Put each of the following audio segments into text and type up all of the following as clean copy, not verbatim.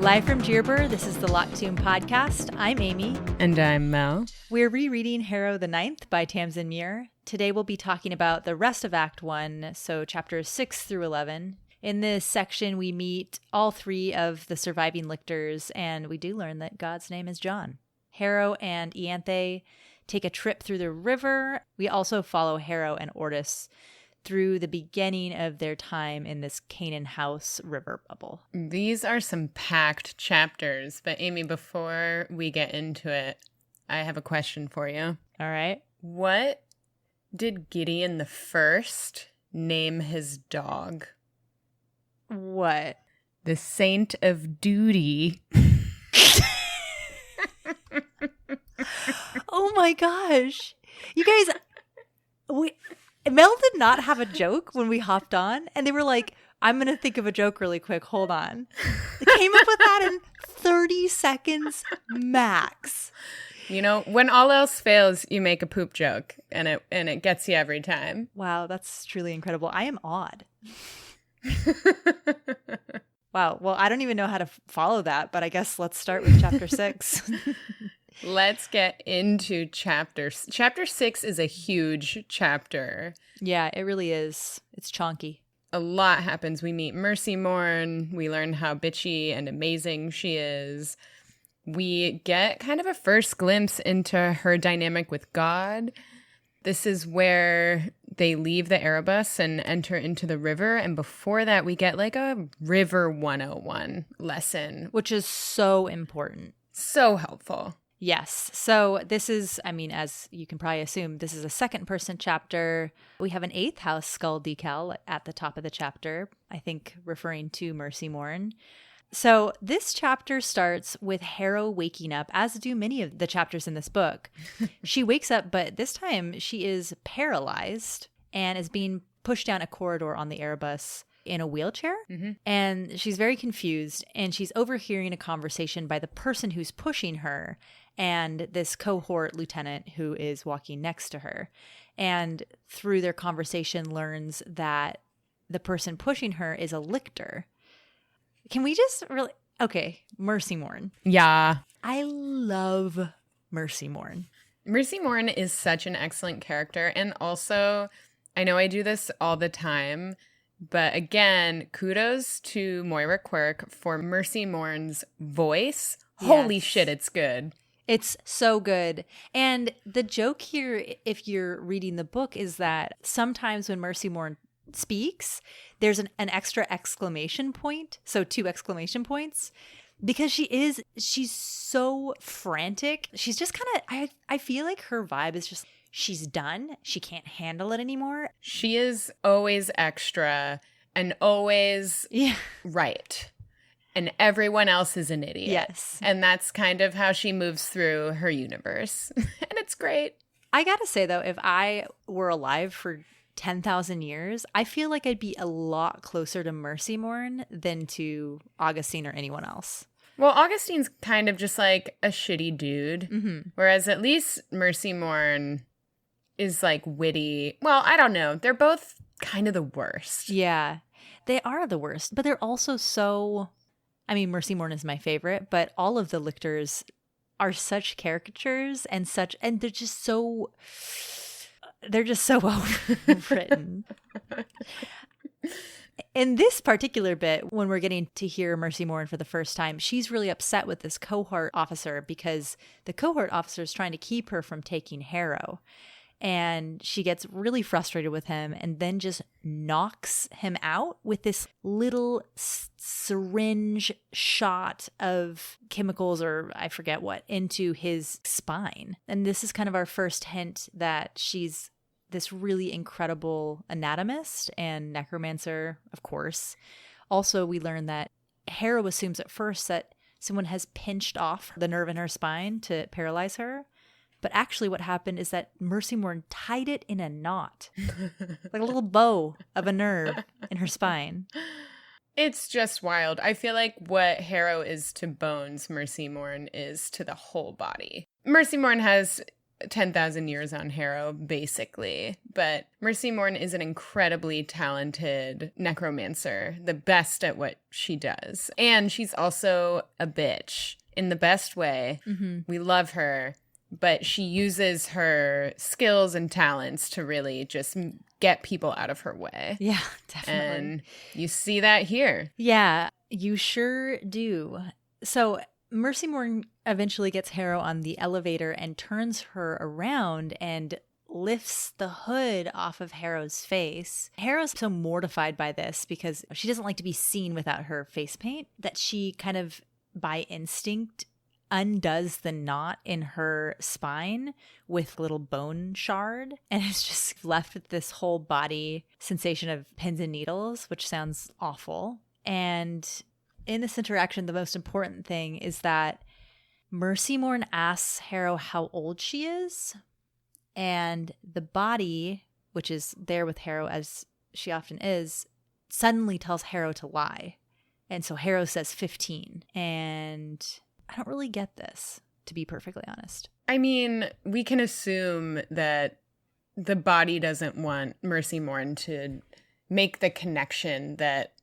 Live from Djerber, this is the Locktoon Podcast. I'm Amy. And I'm Mel. We're rereading Harrow the Ninth by Tamsyn Muir. Today we'll be talking about the rest of Act 1, so chapters 6 through 11. In this section, we meet all three of the surviving lictors, and we do learn that God's name is John. Harrow and Ianthe take a trip through the river. We also follow Harrow and Ortus through the beginning of their time in this Canaan House river bubble. These are some packed chapters, but Amy, before we get into it, I have a question for you. All right. What did Gideon the First name his dog? What? The Saint of Duty. Oh my gosh. You guys, Mel did not have a joke when we hopped on, and they were like, I'm going to think of a joke really quick. Hold on. They came up with that in 30 seconds max. You know, when all else fails, you make a poop joke, and it gets you every time. Wow, that's truly incredible. I am awed. Wow. Well, I don't even know how to follow that, but I guess let's start with chapter 6. Let's get into chapters. Chapter 6 is a huge chapter. Yeah, it really is. It's chonky. A lot happens. We meet Mercy Morn. We learn how bitchy and amazing she is. We get kind of a first glimpse into her dynamic with God. This is where they leave the Erebus and enter into the river. And before that, we get like a River 101 lesson. Which is so important. So helpful. Yes. So this is, as you can probably assume, this is a second person chapter. We have an 8th house skull decal at the top of the chapter, I think referring to Mercy Morn. So this chapter starts with Harrow waking up, as do many of the chapters in this book. She wakes up, but this time she is paralyzed and is being pushed down a corridor on the Erebus in a wheelchair. Mm-hmm. And she's very confused, and she's overhearing a conversation by the person who's pushing her and this cohort lieutenant who is walking next to her. And through their conversation learns that the person pushing her is a lictor. Can we just really... Okay, Mercy Morn. Yeah. I love Mercy Morn. Mercy Morn is such an excellent character. And also, I know I do this all the time, but again, kudos to Moira Quirk for Mercy Morn's voice. Yes. Holy shit, it's good. It's so good. And the joke here, if you're reading the book, is that sometimes when Mercy Morn speaks, there's an extra exclamation point. So 2 exclamation points. Because she's so frantic. She's just kind of, I feel like her vibe is just, she's done. She can't handle it anymore. She is always extra and always right. And everyone else is an idiot. Yes. And that's kind of how she moves through her universe. And it's great. I gotta say, though, if I were alive for 10,000 years, I feel like I'd be a lot closer to Mercy Morn than to Augustine or anyone else. Well, Augustine's kind of just like a shitty dude. Mm-hmm. Whereas at least Mercy Morn is like witty. Well, I don't know. They're both kind of the worst. Yeah, they are the worst. But they're also so... Mercy Morn is my favorite, but all of the lictors are such caricatures and they're just so well written. In this particular bit, when we're getting to hear Mercy Morn for the first time, she's really upset with this cohort officer because the cohort officer is trying to keep her from taking Harrow. And she gets really frustrated with him and then just knocks him out with this little syringe shot of chemicals, or I forget what, into his spine. And this is kind of our first hint that she's this really incredible anatomist and necromancer, of course. Also, we learn that Harrow assumes at first that someone has pinched off the nerve in her spine to paralyze her. But actually what happened is that Mercy Morn tied it in a knot, like a little bow of a nerve in her spine. It's just wild. I feel like what Harrow is to bones, Mercy Morn is to the whole body. Mercy Morn has 10,000 years on Harrow, basically. But Mercy Morn is an incredibly talented necromancer, the best at what she does. And she's also a bitch in the best way. Mm-hmm. We love her, but she uses her skills and talents to really just get people out of her way. Yeah, definitely. And you see that here. Yeah, you sure do. So Mercy Morn eventually gets Harrow on the elevator and turns her around and lifts the hood off of Harrow's face. Harrow's so mortified by this because she doesn't like to be seen without her face paint that she kind of, by instinct, undoes the knot in her spine with a little bone shard and is just left with this whole body sensation of pins and needles, which sounds awful. And in this interaction, the most important thing is that Mercy Morn asks Harrow how old she is, and the body, which is there with Harrow as she often is, suddenly tells Harrow to lie. And so Harrow says 15. And I don't really get this, to be perfectly honest. I mean, we can assume that the body doesn't want Mercy Morn to make the connection that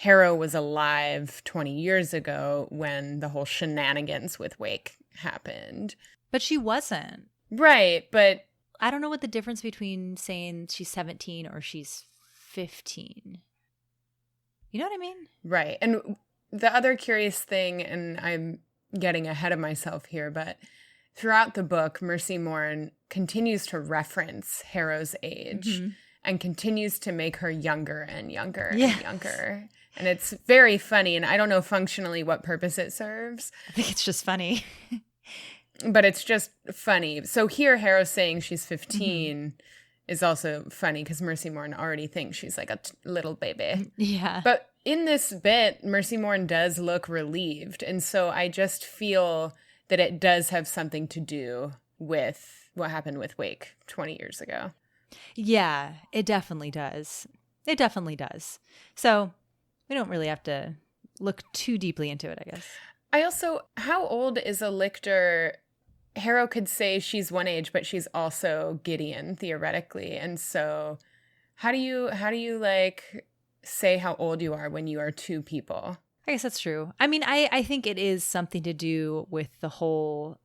Harrow was alive 20 years ago when the whole shenanigans with Wake happened. But she wasn't. Right, but I don't know what the difference between saying she's 17 or she's 15. You know what I mean? Right. And the other curious thing, and I'm getting ahead of myself here, but throughout the book, Mercy Morn continues to reference Harrow's age and continues to make her younger and younger and younger. And it's very funny, and I don't know functionally what purpose it serves. I think it's just funny. But it's just funny. So here, Harrow saying she's 15 is also funny because Mercy Morn already thinks she's like a little baby. Yeah. But in this bit, Mercy Morn does look relieved. And so I just feel that it does have something to do with what happened with Wake 20 years ago. Yeah, it definitely does. It definitely does. So we don't really have to look too deeply into it, I guess. I also, how old is a lictor? Harrow could say she's one age, but she's also Gideon, theoretically. And so how do you like say how old you are when you are two people? I guess that's true. I mean, I think it is something to do with the whole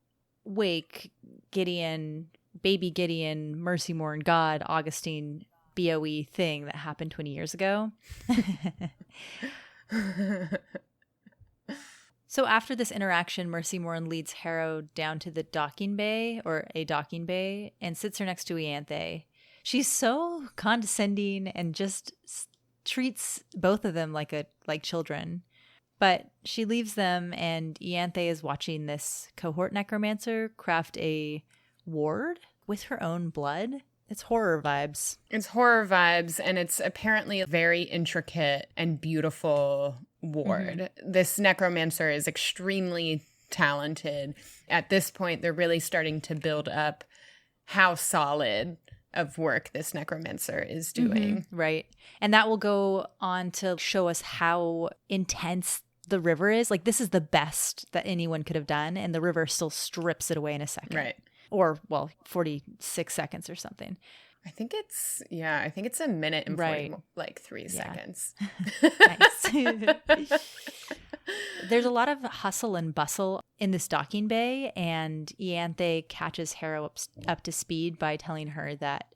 Wake, Gideon, baby Gideon, Mercy Morn, God, Augustine, BOE thing that happened 20 years ago. So after this interaction, Mercy Morn leads Harrow down to the docking bay, or a docking bay, and sits her next to Ianthe. She's so condescending and just treats both of them like children. But she leaves them, and Ianthe is watching this cohort necromancer craft a ward with her own blood. It's horror vibes. It's horror vibes, and it's apparently a very intricate and beautiful ward. This necromancer is extremely talented. At this point, they're really starting to build up how solid of work this necromancer is doing. Right. And that will go on to show us how intense the river is. Like, this is the best that anyone could have done, and the river still strips it away in a second. Right. Or, 46 seconds or something. I think it's a minute and 3 seconds. Nice. There's a lot of hustle and bustle in this docking bay, and Ianthe catches Harrow up to speed by telling her that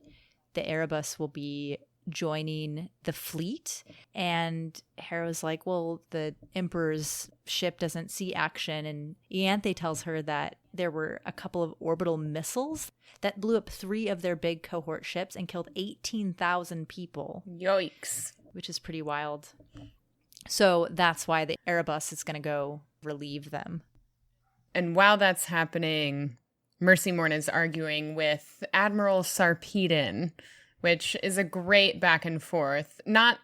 the Erebus will be joining the fleet. And Harrow's like, well, the Emperor's ship doesn't see action. And Ianthe tells her that there were a couple of orbital missiles that blew up 3 of their big cohort ships and killed 18,000 people. Yikes. Which is pretty wild. So that's why the Erebus is going to go relieve them. And while that's happening, Mercy Morn is arguing with Admiral Sarpedon, which is a great back and forth, not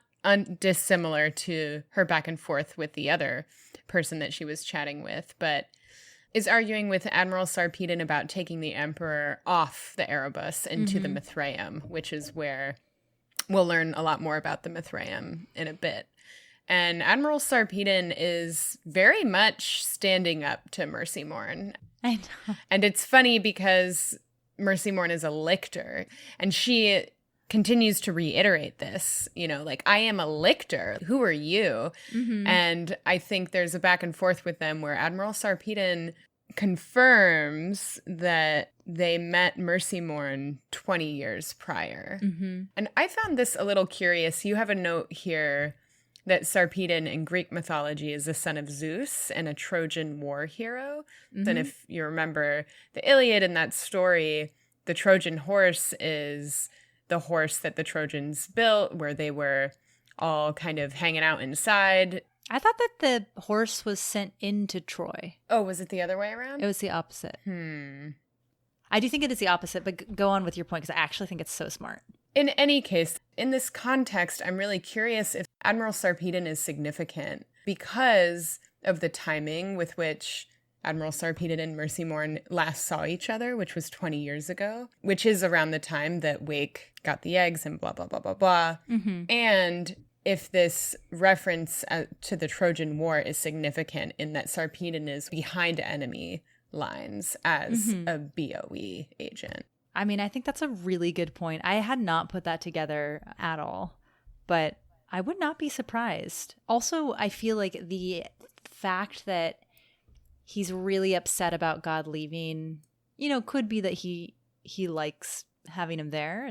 dissimilar to her back and forth with the other person that she was chatting with, but is arguing with Admiral Sarpedon about taking the Emperor off the Erebus into the Mithraeum, which is where we'll learn a lot more about the Mithraeum in a bit. And Admiral Sarpedon is very much standing up to Mercy Morn. I know. And it's funny because Mercy Morn is a lictor. And she continues to reiterate this, like, I am a lictor. Who are you? Mm-hmm. And I think there's a back and forth with them where Admiral Sarpedon confirms that they met Mercy Morn 20 years prior. Mm-hmm. And I found this a little curious. You have a note here that Sarpedon in Greek mythology is the son of Zeus and a Trojan war hero. Mm-hmm. Then if you remember the Iliad in that story, the Trojan horse is the horse that the Trojans built, where they were all kind of hanging out inside. I thought that the horse was sent into Troy. Oh, was it the other way around? It was the opposite. I do think it is the opposite, but go on with your point because I actually think it's so smart. In any case, in this context, I'm really curious if Admiral Sarpedon is significant because of the timing with which Admiral Sarpedon and Mercy Morn last saw each other, which was 20 years ago, which is around the time that Wake got the eggs and blah, blah, blah, blah, blah. Mm-hmm. And if this reference to the Trojan War is significant in that Sarpedon is behind enemy lines as a BOE agent. I mean, I think that's a really good point. I had not put that together at all, but I would not be surprised. Also, I feel like the fact that he's really upset about God leaving, could be that he likes having him there,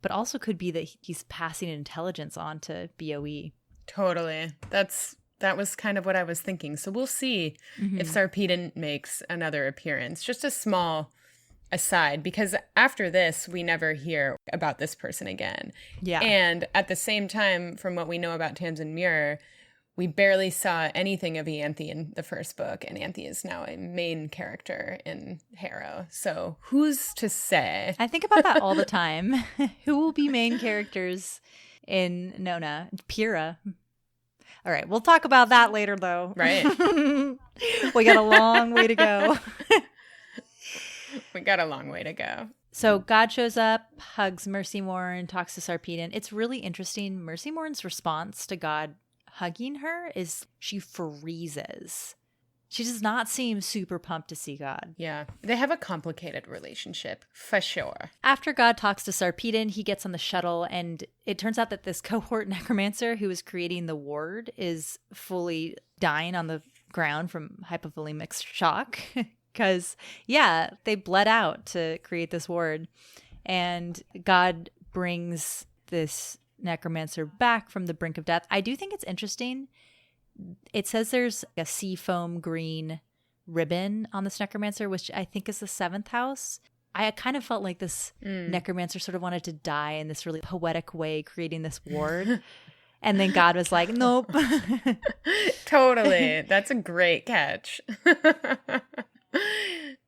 but also could be that he's passing intelligence on to BOE. Totally. That was kind of what I was thinking. So we'll see if Sarpedon makes another appearance. Just a small aside, because after this, we never hear about this person again. Yeah. And at the same time, from what we know about Tamsyn Muir, we barely saw anything of Ianthe in the first book, and Ianthe is now a main character in Harrow. So who's to say? I think about that all the time. Who will be main characters in Nona? Pyrrha. All right, we'll talk about that later, though. Right. We got a long way to go. We got a long way to go. So God shows up, hugs Mercy Morn, talks to Sarpedon. It's really interesting. Mercy Morn's response to God hugging her is she freezes. She does not seem super pumped to see God. Yeah, they have a complicated relationship, for sure. After God talks to Sarpedon, he gets on the shuttle, and it turns out that this cohort necromancer who is creating the ward is fully dying on the ground from hypovolemic shock. Because, they bled out to create this ward. And God brings this necromancer back from the brink of death. I do think it's interesting. It says there's a seafoam green ribbon on this necromancer, which I think is the 7th house. I kind of felt like this necromancer sort of wanted to die in this really poetic way, creating this ward. And then God was like, nope. Totally. That's a great catch.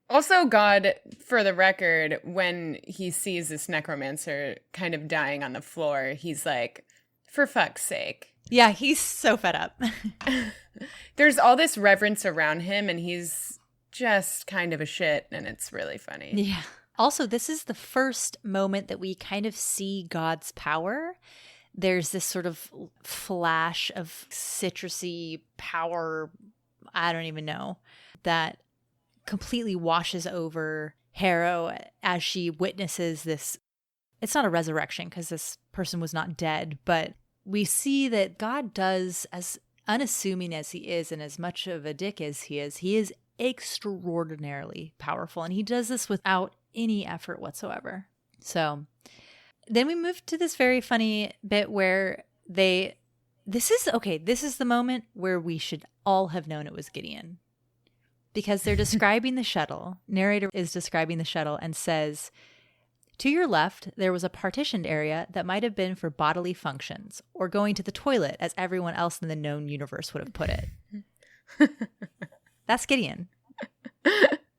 Also, God, for the record, when he sees this necromancer kind of dying on the floor, he's like, for fuck's sake. Yeah, he's so fed up. There's all this reverence around him, and he's just kind of a shit, and it's really funny. Yeah. Also, this is the first moment that we kind of see God's power. There's this sort of flash of citrusy power, I don't even know, that completely washes over Harrow as she witnesses this. It's not a resurrection because this person was not dead, but we see that God does, as unassuming as he is and as much of a dick as he is extraordinarily powerful. And he does this without any effort whatsoever. So then we move to this very funny bit where this is the moment where we should all have known it was Gideon. Because they're describing the shuttle. Narrator is describing the shuttle and says, to your left, there was a partitioned area that might have been for bodily functions or going to the toilet, as everyone else in the known universe would have put it. That's Gideon.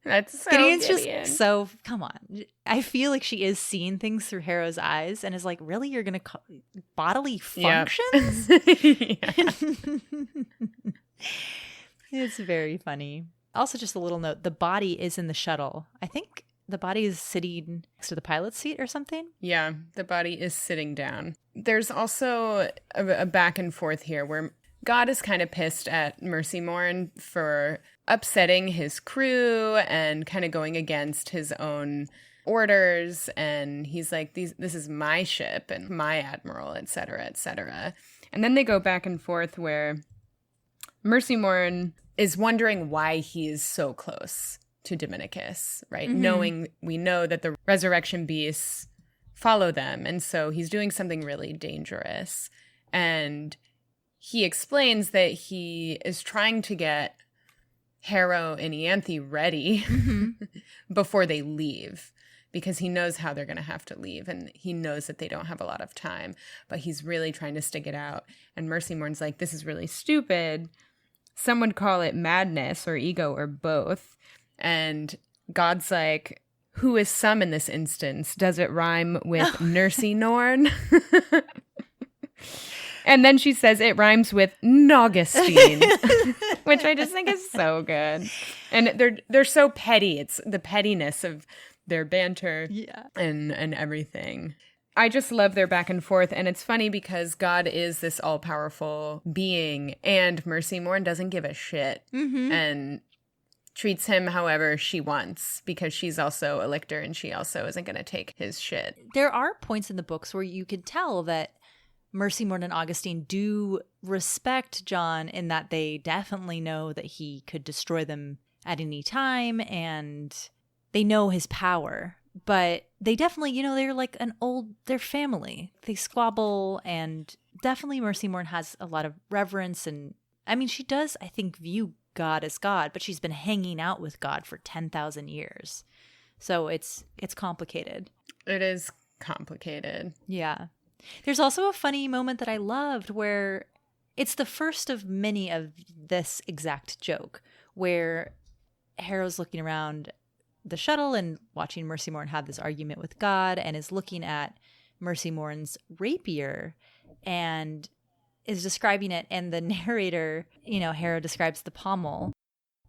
That's so Gideon's Gideon. Just so, come on. I feel like she is seeing things through Harrow's eyes and is like, really? You're going to call bodily functions? Yeah. It's very funny. Also, just a little note, the body is in the shuttle. I think the body is sitting next to the pilot's seat or something. Yeah, the body is sitting down. There's also a back and forth here where God is kind of pissed at Mercy Morn for upsetting his crew and kind of going against his own orders, and he's like, this is my ship and my admiral, etc., etc. And then they go back and forth where Mercy Morn is wondering why he's so close to Dominicus, right? We know that the resurrection beasts follow them, and so he's doing something really dangerous. And he explains that he is trying to get Harrow and Ianthe ready before they leave, because he knows how they're going to have to leave, and he knows that they don't have a lot of time, but he's really trying to stick it out. And Mercy Morn's like, this is really stupid. Some would call it madness or ego or both. And God's like, who is some in this instance? Does it rhyme with Nursey Norn? And then she says it rhymes with Augustine, which I just think is so good. And they're so petty. It's the pettiness of their banter and everything. I just love their back and forth. And it's funny because God is this all-powerful being, and Mercy Morn doesn't give a shit and treats him however she wants, because she's also a lictor and she also isn't going to take his shit. There are points in the books where you could tell that Mercy Morn and Augustine do respect John, in that they definitely know that he could destroy them at any time, and they know his power. But they definitely, they're like they're family. They squabble, and definitely Mercy Morn has a lot of reverence. And I mean, she does, I think, view God as God, but she's been hanging out with God for 10,000 years. So it's complicated. It is complicated. Yeah. There's also a funny moment that I loved where it's the first of many of this exact joke, where Harrow's looking around the shuttle and watching Mercy Morn have this argument with God, and is looking at Mercy Morn's rapier and is describing it. And the narrator, Harrow describes the pommel.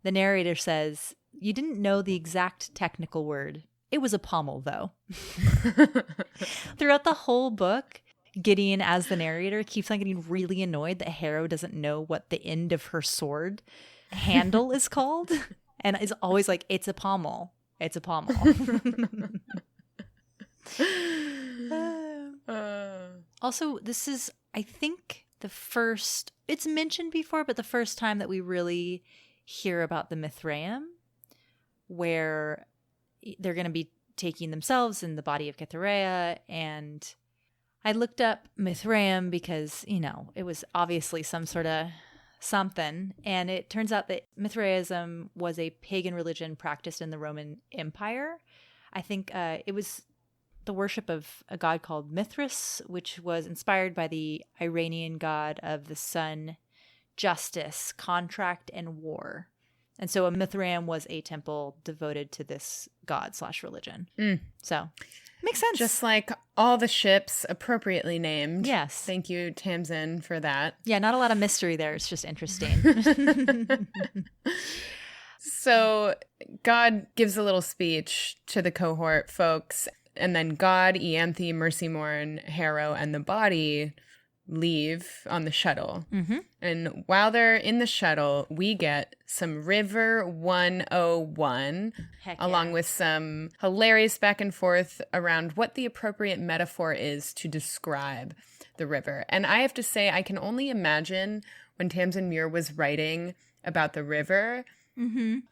The narrator says, "You didn't know the exact technical word. It was a pommel, though." Throughout the whole book, Gideon, as the narrator, keeps on getting really annoyed that Harrow doesn't know what the end of her sword handle is called. And is always like, it's a pommel. It's a pommel. Also, this is, I think, the first, it's mentioned before, but the first time that we really hear about the Mithraeum, where they're going to be taking themselves and the body of Cytherea. And I looked up Mithraeum because, it was obviously some sort of something. And it turns out that Mithraism was a pagan religion practiced in the Roman Empire. I think it was the worship of a god called Mithras, which was inspired by the Iranian god of the sun, justice, contract, and war. And so a Mithraeum was a temple devoted to this god/religion. So, makes sense. Just like all the ships appropriately named. Yes. Thank you, Tamsyn, for that. Yeah, not a lot of mystery there. It's just interesting. So God gives a little speech to the cohort folks, and then God, Ianthe, Mercy Morn, Harrow, and the body leave on the shuttle. And while they're in the shuttle, we get some River 101, along with some hilarious back and forth around what the appropriate metaphor is to describe the river. And I have to say, I can only imagine when Tamsyn Muir was writing about the river,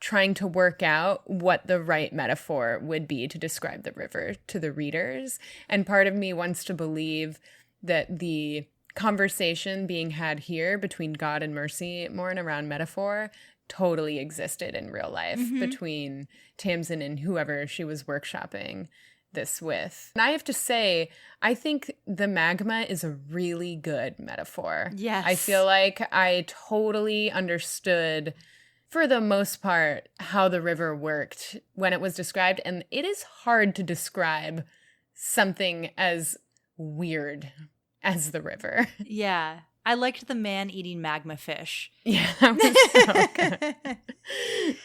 trying to work out what the right metaphor would be to describe the river to the readers. And part of me wants to believe that the conversation being had here between God and Mercy Morn around metaphor totally existed in real life between Tamsyn and whoever she was workshopping this with. And I have to say, I think the magma is a really good metaphor. Yes. I feel like I totally understood, for the most part, how the river worked when it was described. And it is hard to describe something as weird as the river. Yeah. I liked the man eating magma fish. Yeah, that was so good.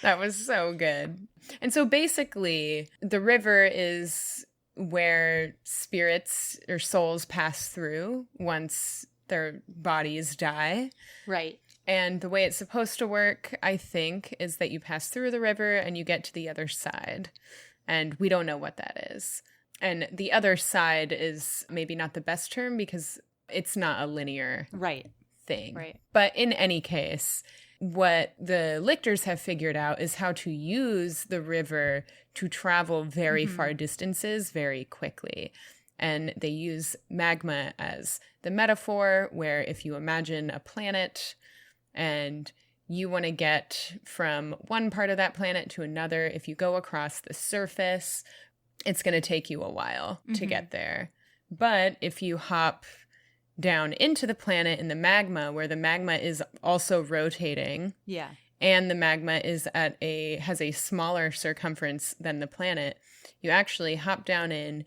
That was so good. And so basically, the river is where spirits or souls pass through once their bodies die. Right. And the way it's supposed to work, I think, is that you pass through the river and you get to the other side. and we don't know what that is. And the other side is maybe not the best term because it's not a linear thing. Right. But in any case, what the lictors have figured out is how to use the river to travel very far distances very quickly. And they use magma as the metaphor, where if you imagine a planet and you want to get from one part of that planet to another, if you go across the surface, it's going to take you a while to get there. But if you hop down into the planet in the magma, where the magma is also rotating, and the magma is has a smaller circumference than the planet, you actually hop down in.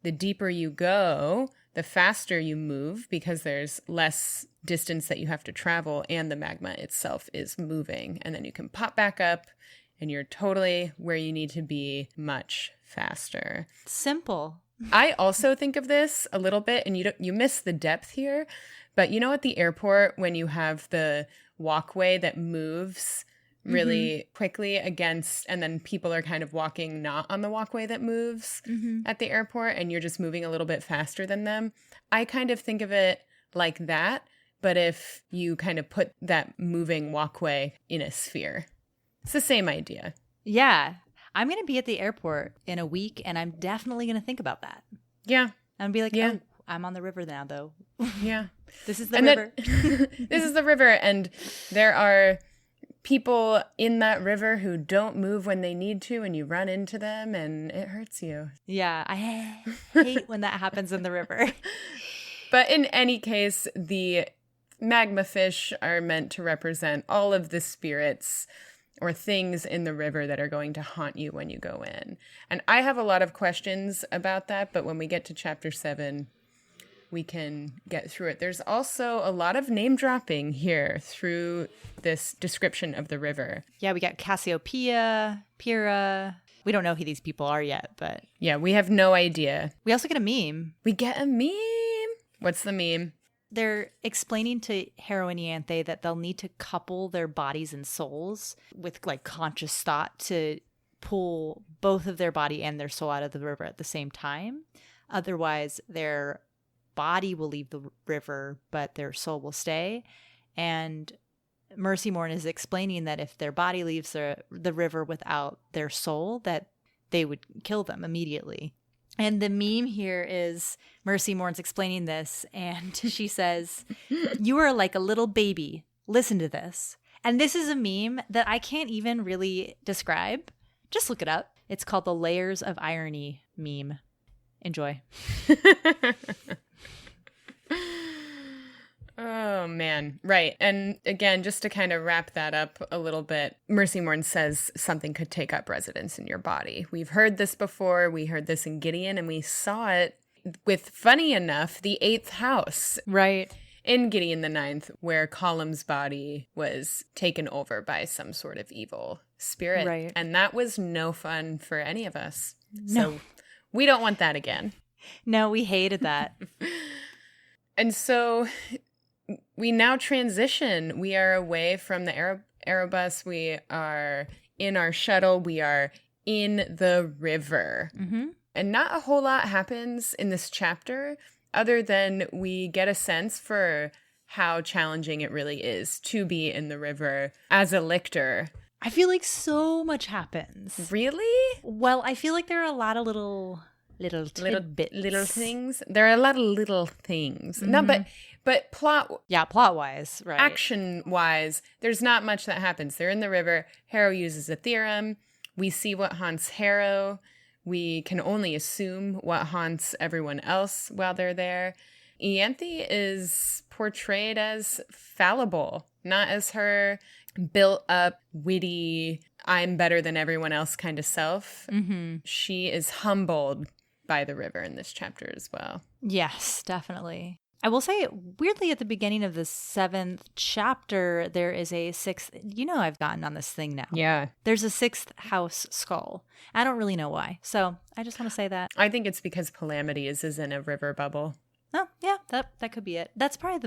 The deeper you go, the faster you move because there's less distance that you have to travel, and the magma itself is moving. And then you can pop back up and you're totally where you need to be much faster. Simple. I also think of this a little bit, and you miss the depth here, but you know at the airport when you have the walkway that moves really quickly against, and then people are kind of walking not on the walkway that moves at the airport, and you're just moving a little bit faster than them. I kind of think of it like that, but if you kind of put that moving walkway in a sphere. It's the same idea. Yeah. I'm going to be at the airport in a week, and I'm definitely going to think about that. Yeah. I'm going to be like, oh, I'm on the river now, though. Yeah. This is the river. This is the river, and there are people in that river who don't move when they need to, and you run into them, and it hurts you. Yeah. I hate when that happens in the river. But in any case, the magma fish are meant to represent all of the spirits or things in the river that are going to haunt you when you go in. And I have a lot of questions about that, but when we get to chapter 7, we can get through it. There's also a lot of name dropping here through this description of the river. Yeah, we got Cassiopeia, Pyrrha. We don't know who these people are yet, but... Yeah, we have no idea. We also get a meme. We get a meme. What's the meme? They're explaining to Harrow and Ianthe that they'll need to couple their bodies and souls with like conscious thought to pull both of their body and their soul out of the river at the same time. Otherwise, their body will leave the river, but their soul will stay. And Mercy Morn is explaining that if their body leaves the river without their soul, that they would kill them immediately. And the meme here is Mercy Morn's explaining this, and she says, "You are like a little baby. Listen to this." And this is a meme that I can't even really describe. Just look it up. It's called the Layers of Irony meme. Enjoy. Oh, man. Right. And again, just to kind of wrap that up a little bit, Mercy Morn says something could take up residence in your body. We've heard this before. We heard this in Gideon, and we saw it with, funny enough, the 8th house. Right. In Gideon the Ninth, where Column's body was taken over by some sort of evil spirit. Right. And that was no fun for any of us. No. So we don't want that again. No, we hated that. And so we now transition. We are away from the Aerobus. We are in our shuttle. We are in the river. Mm-hmm. And not a whole lot happens in this chapter other than we get a sense for how challenging it really is to be in the river as a lictor. I feel like so much happens. Really? Well, I feel like there are a lot of little tidbits. Little things. There are a lot of little things. Mm-hmm. No, but plot. Yeah, plot wise, right? Action wise, there's not much that happens. They're in the river. Harrow uses a theorem. We see what haunts Harrow. We can only assume what haunts everyone else while they're there. Ianthe is portrayed as fallible, not as her built up, witty, I'm better than everyone else kind of self. Mm-hmm. She is humbled by the river in this chapter as well. Yes, definitely. I will say, weirdly, at the beginning of the 7th chapter, there is a 6th... You know I've gotten on this thing now. Yeah. There's a 6th house skull. I don't really know why. So I just want to say that. I think it's because Palamedes is in a river bubble. Oh, yeah, that could be it. That's probably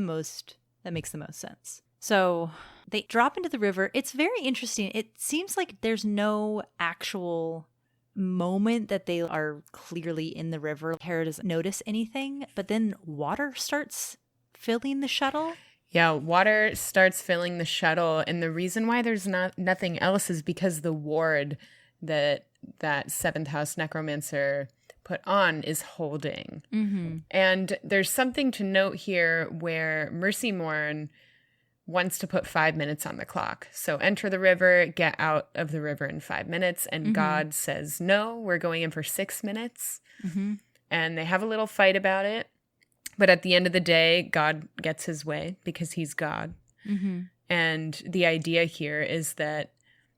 that makes the most sense. So they drop into the river. It's very interesting. It seems like there's no actual moment that they are clearly in the river, Harrow doesn't notice anything, but then water starts filling the shuttle. Yeah, water starts filling the shuttle, and the reason why there's nothing else is because the ward that seventh house necromancer put on is holding. Mm-hmm. And there's something to note here where Mercy Morn wants to put 5 minutes on the clock. So enter the river, get out of the river in 5 minutes, and God says, no, we're going in for 6 minutes. Mm-hmm. And they have a little fight about it. But at the end of the day, God gets his way because he's God. Mm-hmm. And the idea here is that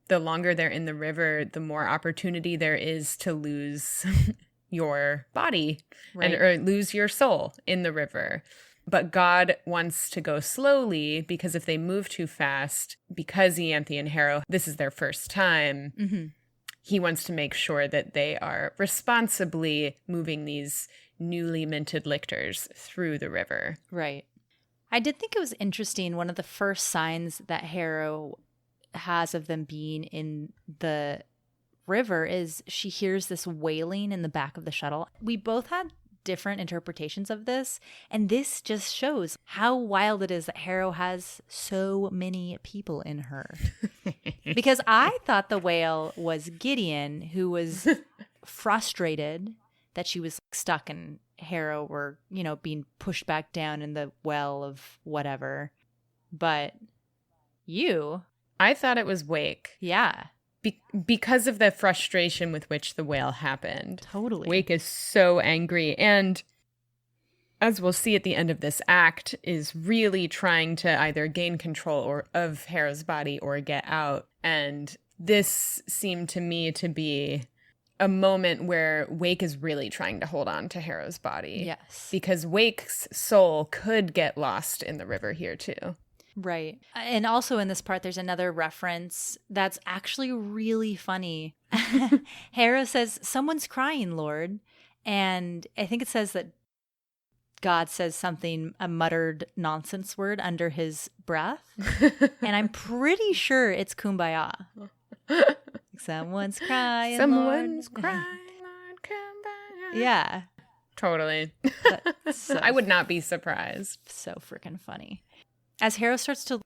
the longer they're in the river, the more opportunity there is to lose your body or lose your soul in the river. But God wants to go slowly because if they move too fast, because Ianthe and Harrow, this is their first time, he wants to make sure that they are responsibly moving these newly minted lictors through the river. Right. I did think it was interesting. One of the first signs that Harrow has of them being in the river is she hears this wailing in the back of the shuttle. We both had different interpretations of this, and this just shows how wild it is that Harrow has so many people in her. Because I thought the whale was Gideon, who was frustrated that she was stuck and Harrow were, being pushed back down in the well of whatever. But I thought it was Wake. Yeah. Because of the frustration with which the whale happened. Totally. Wake is so angry. And as we'll see at the end of this act, is really trying to either gain control of Harrow's body or get out. And this seemed to me to be a moment where Wake is really trying to hold on to Harrow's body. Yes. Because Wake's soul could get lost in the river here too. Right. And also in this part, there's another reference that's actually really funny. Harrow says, "Someone's crying, Lord." And I think it says that God says something, a muttered nonsense word under his breath. And I'm pretty sure it's kumbaya. Someone's crying, Someone's Lord. crying, Lord, kumbaya. Yeah. Totally. So, I would not be surprised. So freaking funny. As Harrow starts to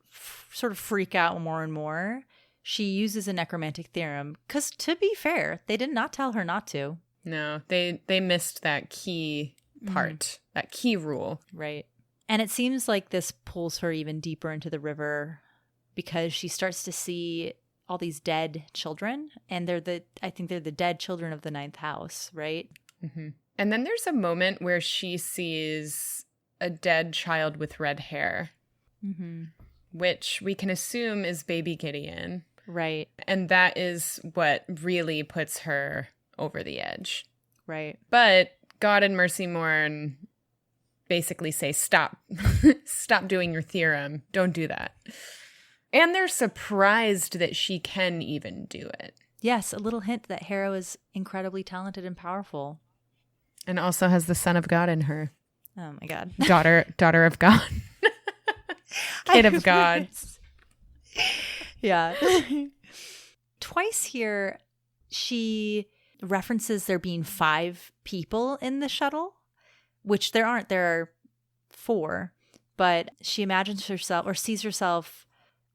sort of freak out more and more, she uses a necromantic theorem. Because to be fair, they did not tell her not to. No, they missed that key part, that key rule. Right. And it seems like this pulls her even deeper into the river because she starts to see all these dead children. And I think they're the dead children of the ninth house, right? Mm-hmm. And then there's a moment where she sees a dead child with red hair. Mm-hmm. Which we can assume is baby Gideon. Right. And that is what really puts her over the edge. Right. But God and Mercy Morn basically say, stop. Stop doing your theorem. Don't do that. And they're surprised that she can even do it. Yes, a little hint that Harrow is incredibly talented and powerful. And also has the son of God in her. Oh my God. Daughter of God. Kid of God. Yeah. Twice here, she references there being 5 people in the shuttle, which there aren't. There are 4. But she imagines herself or sees herself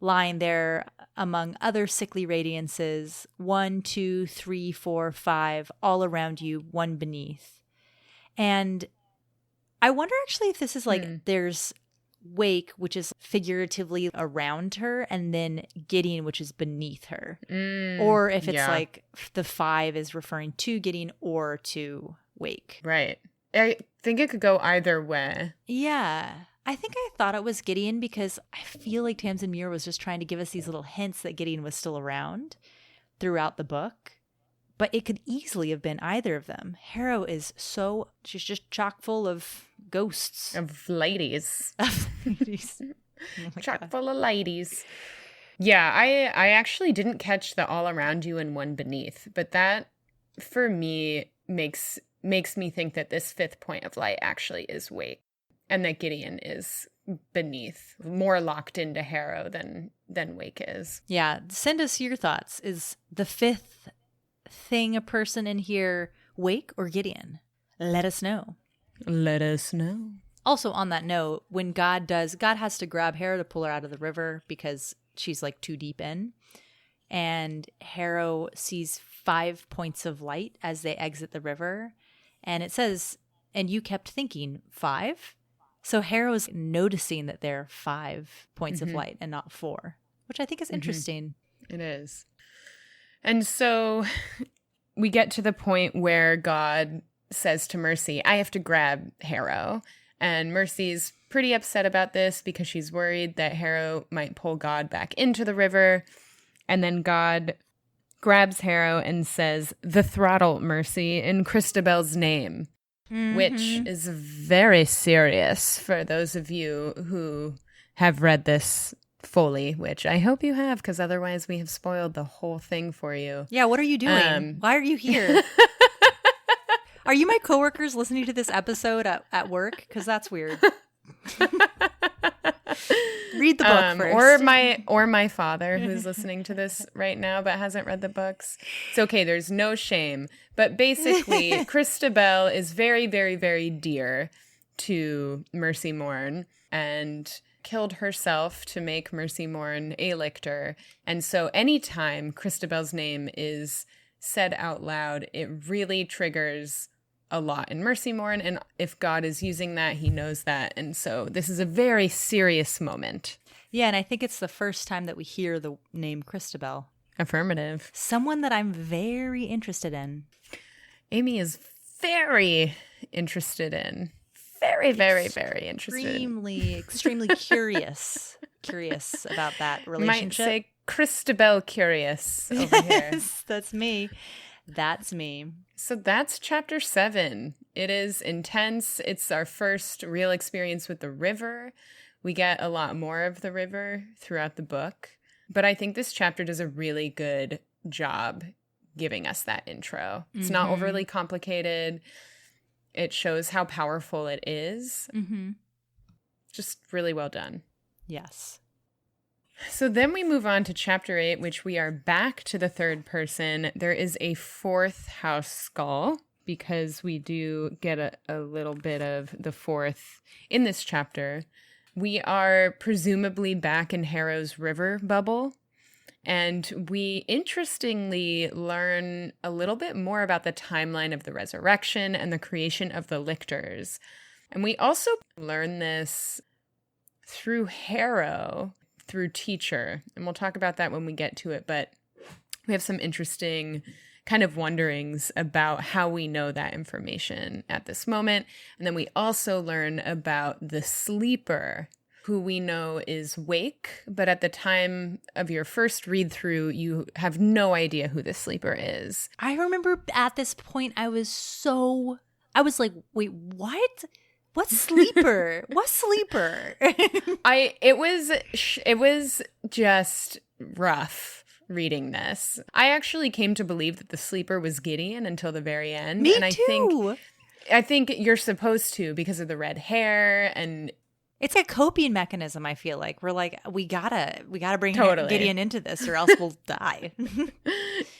lying there among other sickly radiances, 1, 2, 3, 4, 5, all around you, one beneath. And I wonder actually if this is like there's Wake, which is figuratively around her, and then Gideon, which is beneath her. Or if it's like the 5 is referring to Gideon or to Wake. Right. I think it could go either way. Yeah. I think I thought it was Gideon because I feel like Tamsyn Muir was just trying to give us these little hints that Gideon was still around throughout the book. But it could easily have been either of them. Harrow is she's just chock full of ghosts. Of ladies. Of ladies. Oh chock full of ladies. Yeah, I actually didn't catch the all around you and one beneath. But that, for me, makes me think that this 5th point of light actually is Wake. And that Gideon is beneath, more locked into Harrow than Wake is. Yeah, send us your thoughts. Is the 5th thing, a person in here, Wake or Gideon? Let us know. Let us know. Also, on that note, when God has to grab Harrow to pull her out of the river because she's like too deep in. And Harrow sees 5 points of light as they exit the river. And it says, and you kept thinking, 5? So Harrow's noticing that there are 5 points of light and not 4, which I think is interesting. It is. And so we get to the point where God says to Mercy, I have to grab Harrow. And Mercy's pretty upset about this because she's worried that Harrow might pull God back into the river. And then God grabs Harrow and says, the throttle, Mercy, in Christabel's name, which is very serious for those of you who have read this fully, which I hope you have, because otherwise we have spoiled the whole thing for you. Yeah, what are you doing? Why are you here? Are you my coworkers listening to this episode at work? Because that's weird. Read the book first. Or my father, who's listening to this right now but hasn't read the books. It's okay. There's no shame. But basically, Christabel is very, very, very dear to Mercy Morn and killed herself to make Mercy Morn a lictor. And so anytime Christabel's name is said out loud, it really triggers a lot in Mercy Morn, and if God is using that, he knows that. And so this is a very serious moment. Yeah, and I think it's the first time that we hear the name Christabel. Affirmative. Someone that I'm very interested in. Amy is very interested in. Very, very, very interested. Extremely curious about that relationship. Might say Christabel curious over here. Yes, that's me. That's me. So that's chapter 7. It is intense. It's our first real experience with the river. We get a lot more of the river throughout the book. But I think this chapter does a really good job giving us that intro. It's not overly complicated. It shows how powerful it is. Just really well done. Yes. So then we move on to chapter 8, which we are back to the third person. There is a 4th house skull because we do get a little bit of the 4th in this chapter. We are presumably back in Harrow's river bubble. And we interestingly learn a little bit more about the timeline of the resurrection and the creation of the lictors. And we also learn this through Harrow, through Teacher. And we'll talk about that when we get to it. But we have some interesting kind of wonderings about how we know that information at this moment. And then we also learn about the sleeper, who we know is Wake, but at the time of your first read through, you have no idea who the sleeper is. I remember at this point, I was like, wait, what? What sleeper? What sleeper? It was just rough reading this. I actually came to believe that the sleeper was Gideon until the very end. Me and too. I think you're supposed to because of the red hair and it's a coping mechanism, I feel like. We're like, we gotta bring Gideon into this or else we'll die.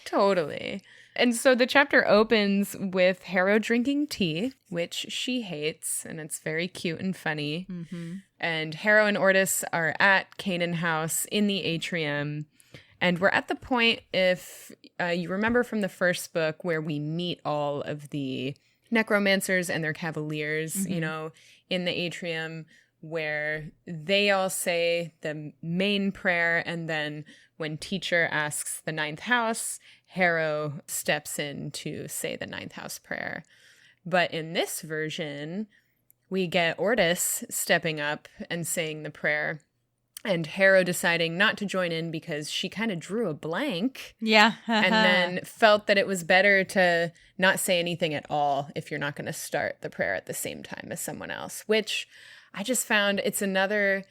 Totally. And so the chapter opens with Harrow drinking tea, which she hates, and it's very cute and funny. And Harrow and Ortus are at Canaan House in the atrium. And we're at the point, if you remember from the first book, where we meet all of the necromancers and their cavaliers, you know, in the atrium, where they all say the main prayer, and then when Teacher asks the 9th house, Harrow steps in to say the 9th house prayer. But in this version, we get Ortus stepping up and saying the prayer, and Harrow deciding not to join in because she kind of drew a blank. Yeah. And then felt that it was better to not say anything at all if you're not going to start the prayer at the same time as someone else, which I just found it's another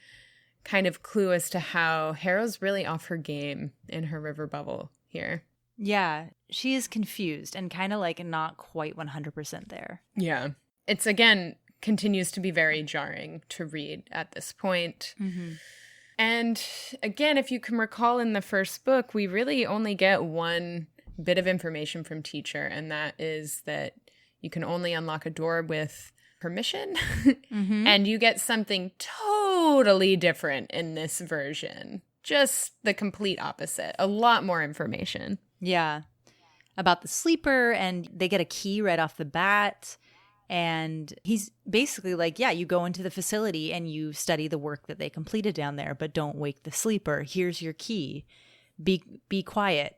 kind of clue as to how Harrow's really off her game in her river bubble here. Yeah, she is confused and kind of like not quite 100% there. Yeah. It's, again, continues to be very jarring to read at this point. And again, if you can recall in the first book, we really only get one bit of information from teacher, and that is that you can only unlock a door with permission. Mm-hmm. And you get something totally different in this version. Just the complete opposite. A lot more information. Yeah. About the sleeper, and they get a key right off the bat. And he's basically like, yeah, you go into the facility and you study the work that they completed down there, but don't wake the sleeper. Here's your key. Be quiet.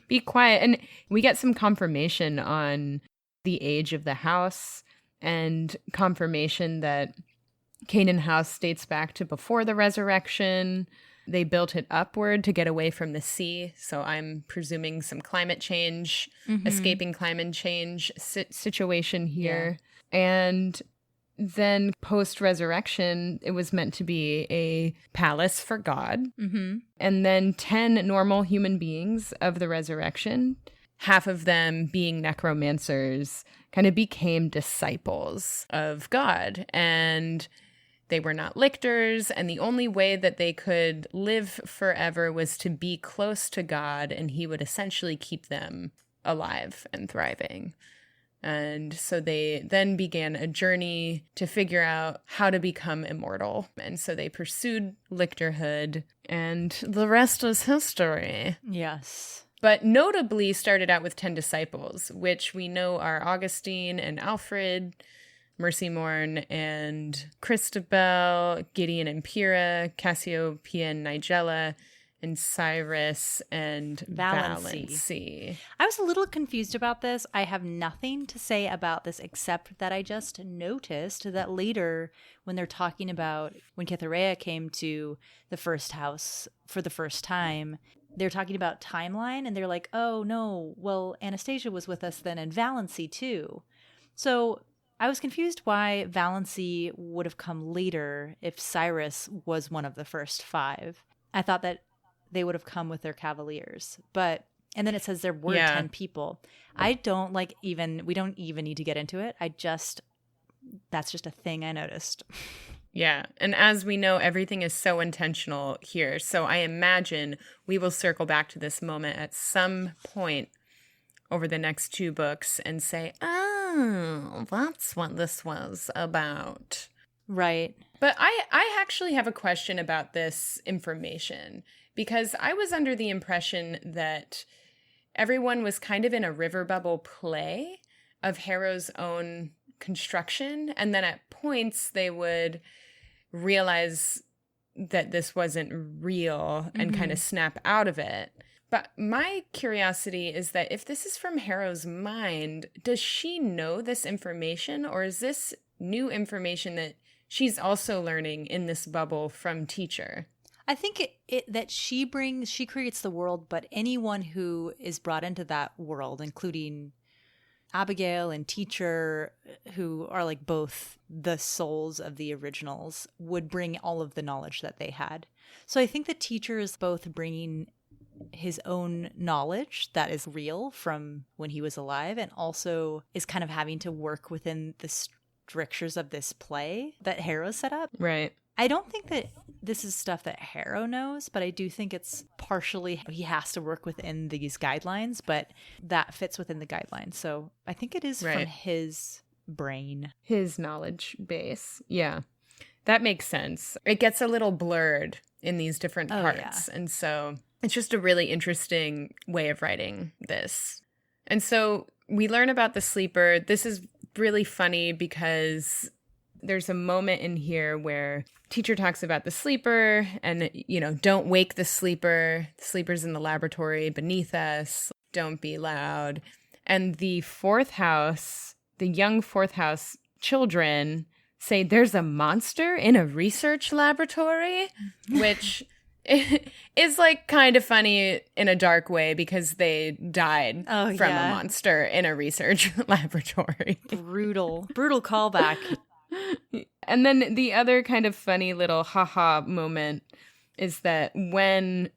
Be quiet. And we get some confirmation on the age of the house and confirmation that Canaan House dates back to before the resurrection. They built it upward to get away from the sea. So I'm presuming some climate change, escaping climate change situation here. Yeah. And then post-resurrection, it was meant to be a palace for God. Mm-hmm. And then 10 normal human beings of the resurrection, half of them being necromancers, kind of became disciples of God. And they were not lictors, and the only way that they could live forever was to be close to God, and he would essentially keep them alive and thriving. And so they then began a journey to figure out how to become immortal. And so they pursued lictorhood, and the rest is history. Yes. But notably started out with 10 disciples, which we know are Augustine and Alfred, Mercy Morn and Christabel, Gideon and Pyrrha, Cassiopeia and Nigella, and Cyrus and Valency. I was a little confused about this. I have nothing to say about this except that I just noticed that later when they're talking about when Cytherea came to the first house for the first time, they're talking about timeline and they're like, oh no, well, Anastasia was with us then and Valency too. So I was confused why Valency would have come later if Cyrus was one of the first 5. I thought that they would have come with their cavaliers. And then it says there were 10 people. We don't even need to get into it. That's just a thing I noticed. Yeah. And as we know, everything is so intentional here. So I imagine we will circle back to this moment at some point over the next 2 books and say, oh, that's what this was about. Right. But I actually have a question about this information, because I was under the impression that everyone was kind of in a river bubble play of Harrow's own construction, and then at points they would realize that this wasn't real and kind of snap out of it. But my curiosity is that if this is from Harrow's mind, does she know this information, or is this new information that she's also learning in this bubble from teacher? I think that she creates the world, but anyone who is brought into that world, including Abigail and teacher, who are like both the souls of the originals, would bring all of the knowledge that they had. So I think the teacher is both bringing his own knowledge that is real from when he was alive, and also is kind of having to work within the strictures of this play that Harrow set up. Right. I don't think that this is stuff that Harrow knows, but I do think it's partially he has to work within these guidelines, but that fits within the guidelines. So I think it is from his brain. His knowledge base. Yeah. That makes sense. It gets a little blurred in these different parts. Yeah. And so it's just a really interesting way of writing this. And so we learn about the sleeper. This is really funny because there's a moment in here where teacher talks about the sleeper and, don't wake the sleeper. The sleeper's in the laboratory beneath us. Don't be loud. And the young fourth house children say there's a monster in a research laboratory, which is like kind of funny in a dark way because they died from a monster in a research laboratory. Brutal callback. And then the other kind of funny little haha moment is that when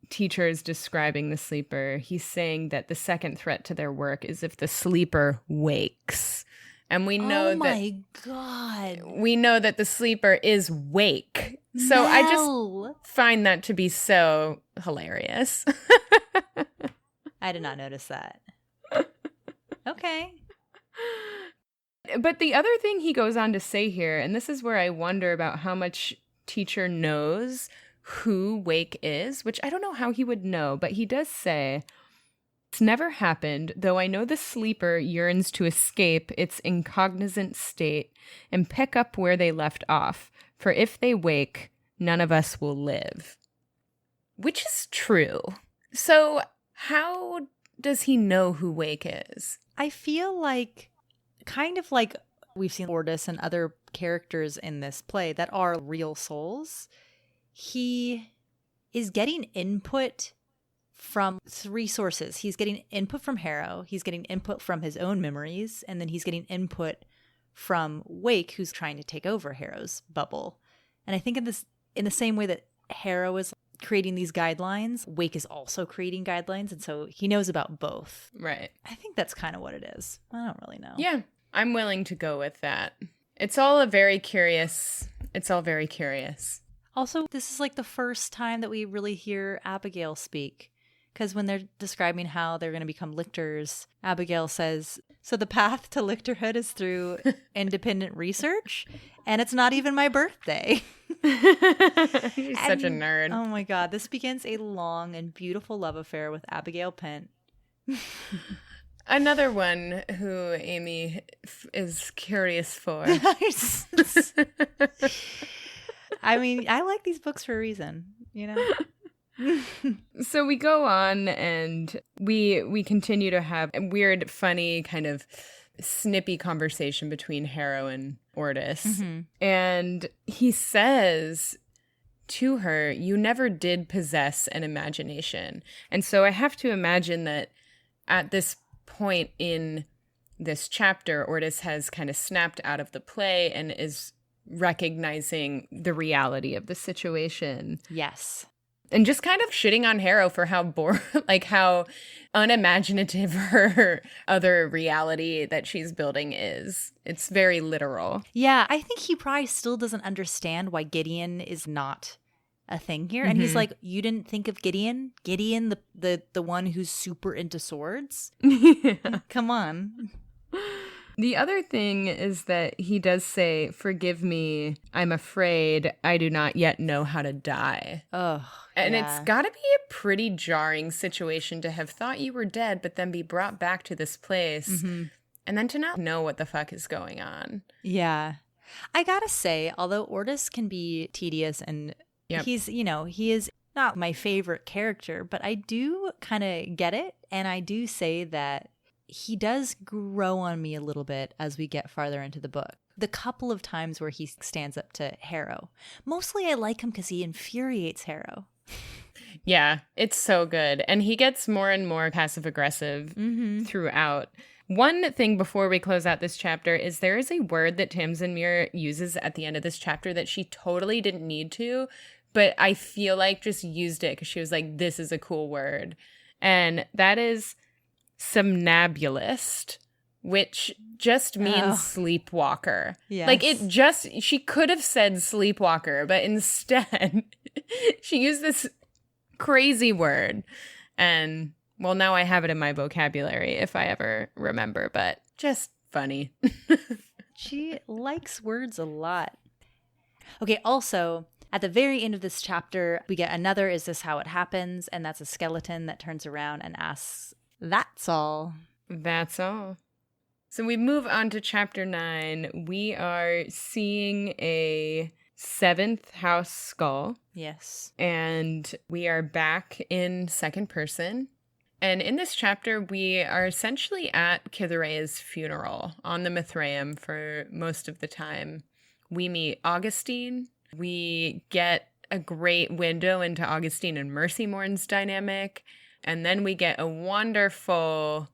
teacher is describing the sleeper, he's saying that the second threat to their work is if the sleeper wakes. And we know we know that the sleeper is wake. So I just find that to be so hilarious. I did not notice that. Okay. But the other thing he goes on to say here, and this is where I wonder about how much Teacher knows who Wake is, which I don't know how he would know, but he does say, "It's never happened, though I know the sleeper yearns to escape its incognizant state and pick up where they left off, for if they wake, none of us will live." Which is true. So how does he know who Wake is? I feel like, kind of like we've seen Ortus and other characters in this play that are real souls, he is getting input from 3 sources. He's getting input from Harrow, he's getting input from his own memories, and then he's getting input from Wake, who's trying to take over Harrow's bubble. And I think in the same way that Harrow is creating these guidelines, Wake is also creating guidelines, and so he knows about both. Right. I think that's kind of what it is. I don't really know. Yeah, I'm willing to go with that. It's all very curious. Also, this is like the first time that we really hear Abigail speak. Because when they're describing how they're going to become lictors, Abigail says, "So the path to lictorhood is through independent research, and it's not even my birthday." She's such a nerd. Oh my God, this begins a long and beautiful love affair with Abigail Pent. Another one who Amy is curious for. I mean, I like these books for a reason, you know? So we go on and we continue to have a weird, funny, kind of snippy conversation between Harrow and Ortus. Mm-hmm. And he says to her, "You never did possess an imagination." And so I have to imagine that at this point in this chapter, Ortus has kind of snapped out of the play and is recognizing the reality of the situation. Yes. And just kind of shitting on Harrow for how unimaginative her other reality that she's building is. It's very literal. Yeah, I think he probably still doesn't understand why Gideon is not a thing here. And he's like, "You didn't think of Gideon? Gideon, the one who's super into swords? Yeah. Come on." The other thing is that he does say, "Forgive me, I'm afraid I do not yet know how to die." Oh, and yeah. It's got to be a pretty jarring situation to have thought you were dead, but then be brought back to this place, and then to not know what the fuck is going on. Yeah. I gotta say, although Ortus can be tedious and he's, he is not my favorite character, but I do kind of get it. And I do say that he does grow on me a little bit as we get farther into the book. The couple of times where he stands up to Harrow. Mostly I like him because he infuriates Harrow. Yeah, it's so good. And he gets more and more passive-aggressive throughout. One thing before we close out this chapter is there is a word that Tamsyn Muir uses at the end of this chapter that she totally didn't need to, but I feel like just used it because she was like, "This is a cool word." And that is somnambulist, which just means sleepwalker. Yes. Like she could have said sleepwalker, but instead she used this crazy word. And well, now I have it in my vocabulary if I ever remember, but just funny. She likes words a lot. Okay, also, at the very end of this chapter, we get another "Is this how it happens?" And that's a skeleton that turns around and asks, "That's all." That's all. So we move on to chapter 9. We are seeing a 7th house skull. Yes. And we are back in second person. And in this chapter, we are essentially at Cytherea's funeral on the Mithraeum for most of the time. We meet Augustine. We get a great window into Augustine and Mercy Morn's dynamic. And then we get a wonderful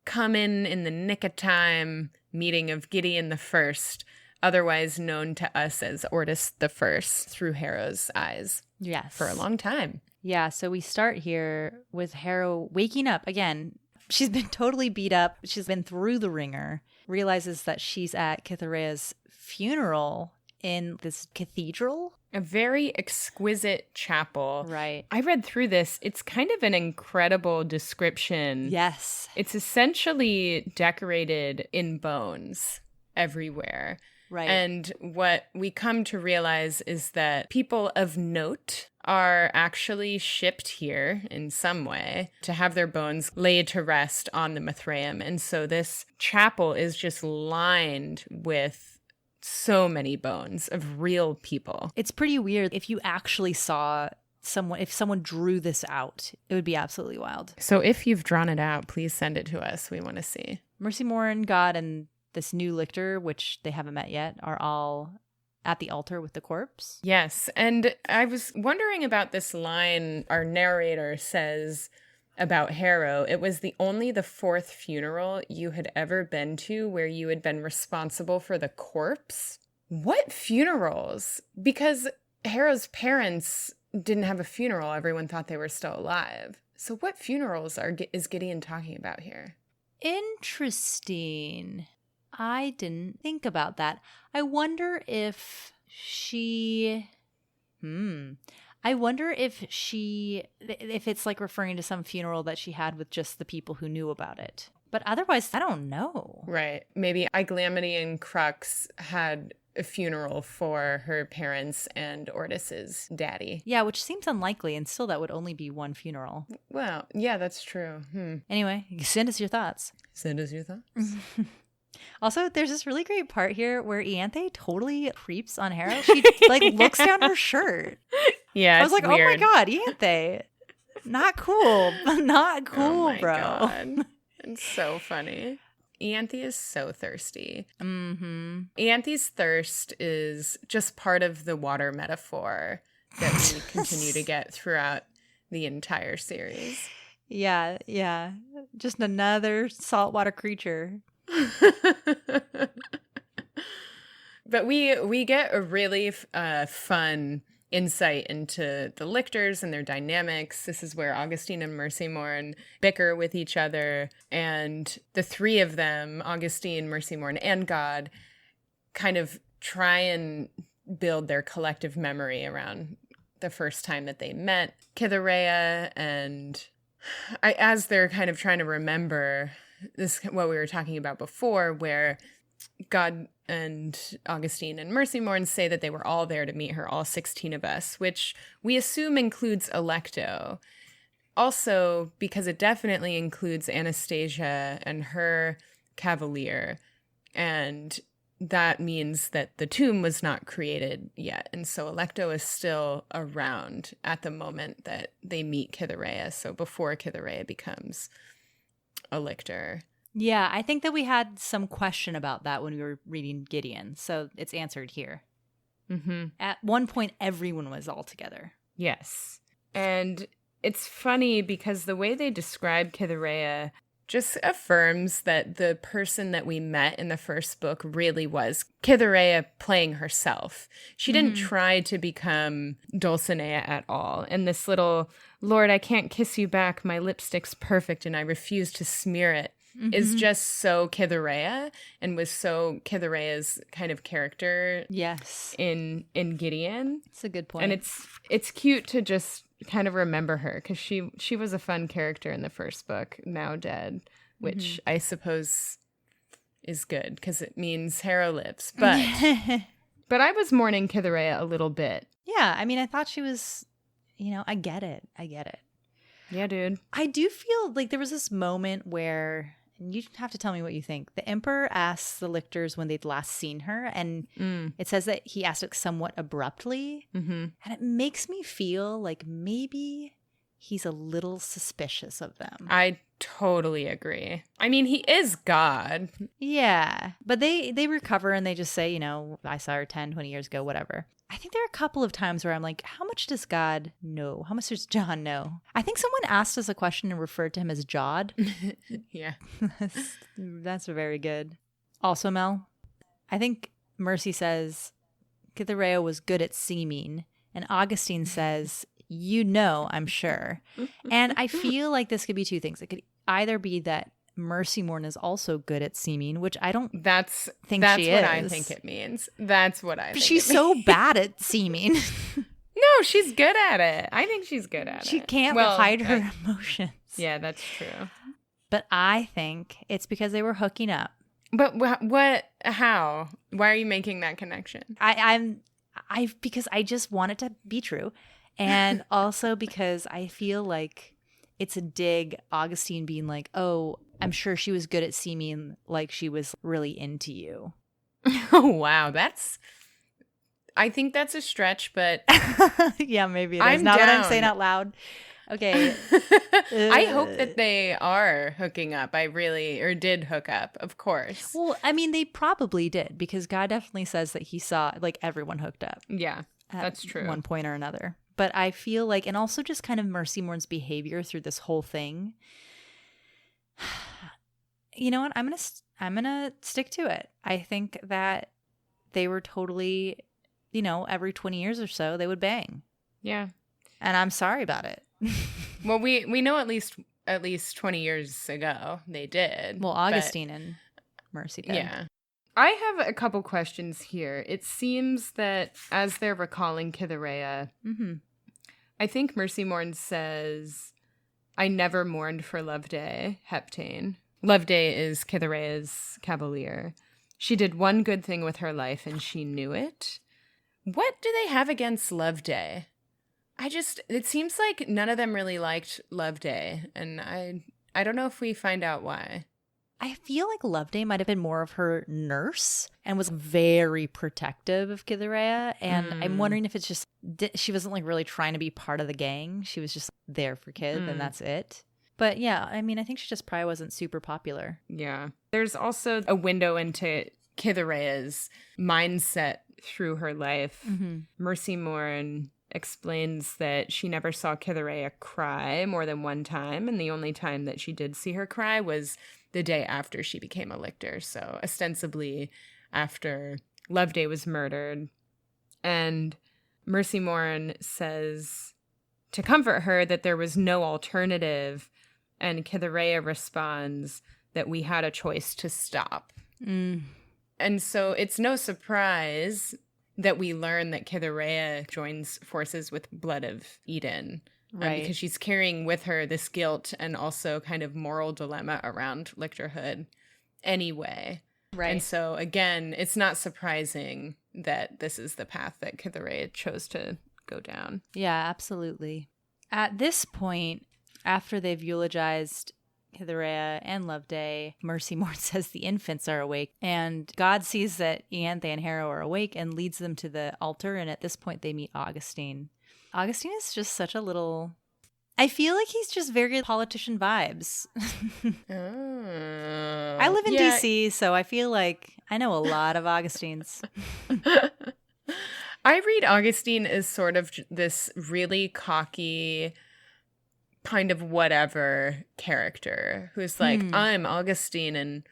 come in the nick of time meeting of Gideon the First, otherwise known to us as Ortus the First, through Harrow's eyes. Yes. For a long time. Yeah, so we start here with Harrow waking up. Again, she's been totally beat up. She's been through the ringer. Realizes that she's at Cytherea's funeral in this cathedral. A very exquisite chapel. Right. I read through this. It's kind of an incredible description. Yes. It's essentially decorated in bones everywhere. Right. And what we come to realize is that people of note are actually shipped here in some way to have their bones laid to rest on the Mithraeum. And so this chapel is just lined with so many bones of real people. It's pretty weird. If you actually saw if someone drew this out, it would be absolutely wild. So if you've drawn it out, please send it to us. We want to see. Mercy Morin, God, and this new lictor, which they haven't met yet, are all at the altar with the corpse. Yes. And I was wondering about this line our narrator says about Harrow. It was only the fourth funeral you had ever been to where you had been responsible for the corpse. What funerals? Because Harrow's parents didn't have a funeral. Everyone thought they were still alive. So what funerals is Gideon talking about here? Interesting. I didn't think about that. I wonder if if it's like referring to some funeral that she had with just the people who knew about it. But otherwise, I don't know. Right. Maybe Iglamity and Crux had a funeral for her parents and Ortus's daddy. Yeah, which seems unlikely, and still that would only be one funeral. Well, yeah, that's true. Anyway, send us your thoughts. Send us your thoughts. Also, there's this really great part here where Ianthe totally creeps on Harrow. She looks down her shirt. Yeah, I was like, weird. Oh my God, Ianthe. Not cool. Not cool, oh my bro. God. It's so funny. Ianthe is so thirsty. Mm-hmm. Ianthe's thirst is just part of the water metaphor that we continue to get throughout the entire series. Yeah. Just another saltwater creature. But we get a really fun insight into the lictors and their dynamics. This is where Augustine and Mercy Morin bicker with each other, and the three of them, Augustine, Mercy Morin, and God, kind of try and build their collective memory around the first time that they met Cytherea, and as they're kind of trying to remember this, what we were talking about before, where God and Augustine and Mercy Morin say that they were all there to meet her, all 16 of us, which we assume includes Alecto. Also, because it definitely includes Anastasia and her cavalier, and that means that the tomb was not created yet. And so Alecto is still around at the moment that they meet Cytherea, so before Cytherea becomes a lictor. Yeah, I think that we had some question about that when we were reading Gideon, so it's answered here. Mm-hmm. At one point, everyone was all together. Yes. And it's funny because the way they describe Cytherea just affirms that the person that we met in the first book really was Cytherea playing herself. She didn't try to become Dulcinea at all. And this little, Lord, I can't kiss you back, my lipstick's perfect and I refuse to smear it, is just so Cytherea, and was so Cytherea's kind of character. Yes. In Gideon. That's a good point. And it's cute to just kind of remember her, because she was a fun character in the first book, now dead, which I suppose is good because it means Harrow lives. But I was mourning Cytherea a little bit. Yeah, I mean, I thought she was, I get it. Yeah, dude. I do feel like there was this moment where, and you have to tell me what you think, the Emperor asks the lictors when they'd last seen her, and it says that he asked it somewhat abruptly, and it makes me feel like maybe he's a little suspicious of them. I totally agree. I mean, he is God. Yeah, but they recover and they just say, I saw her 10, 20 years ago, whatever. I think there are a couple of times where I'm like, how much does God know? How much does John know? I think someone asked us a question and referred to him as Jod. Yeah. That's very good. Also, Mel, I think Mercy says Cytherea was good at seeming, and Augustine says, I'm sure. And I feel like this could be two things. It could either be that Mercy Morn is also good at seeming, which I don't That's think she is. That's what I think it means. That's what I think She's it so means. bad at seeming. No, she's good at it. I think she's good at it. She can't hide her emotions. Yeah, that's true. But I think it's because they were hooking up. But what? How? Why are you making that connection? Because I just want it to be true. And also because I feel like it's a dig, Augustine being like, oh, I'm sure she was good at seeming like she was really into you. Oh, wow. I think that's a stretch, but yeah, maybe it is. I'm Now down. that I'm saying out loud. Okay. I hope that they are hooking up. Did hook up, of course. Well, I mean, they probably did because God definitely says that he saw like everyone hooked up. Yeah, that's true. At one point or another. But I feel like, and also just kind of Mercy Morn's behavior through this whole thing. You know what? I'm gonna stick to it. I think that they were totally, every 20 years or so they would bang. Yeah. And I'm sorry about it. Well, we know at least 20 years ago they did. Well, Augustine and Mercy did. Yeah. I have a couple questions here. It seems that as they're recalling Cytherea, I think Mercy Morn says, I never mourned for Loveday, Heptane. Loveday is Cytherea's cavalier. She did one good thing with her life and she knew it. What do they have against Loveday? It seems like none of them really liked Loveday, and I don't know if we find out why. I feel like Loveday might have been more of her nurse and was very protective of Cytherea. And I'm wondering if it's just, she wasn't like really trying to be part of the gang. She was just there for Kid and that's it. But yeah, I mean, I think she just probably wasn't super popular. Yeah. There's also a window into Cytherea's mindset through her life. Mercy Morn explains that she never saw Cytherea cry more than one time, and the only time that she did see her cry was the day after she became a lictor, so ostensibly after Loveday was murdered. And Mercy Morn says to comfort her that there was no alternative, and Cytherea responds that we had a choice to stop. And so it's no surprise that we learn that Cytherea joins forces with Blood of Eden. Right. Because she's carrying with her this guilt and also kind of moral dilemma around lictorhood anyway. Right. And so, again, it's not surprising that this is the path that Cytherea chose to go down. Yeah, absolutely. At this point, after they've eulogized Cytherea and Loveday, Mercy Morn says the infants are awake, and God sees that Ianthe and Harrow are awake and leads them to the altar, and at this point they meet Augustine. Augustine is just such a little... I feel like he's just very politician vibes. I live in DC, so I feel like I know a lot of Augustines. I read Augustine as sort of this really cocky, kind of whatever character who's like, I'm Augustine and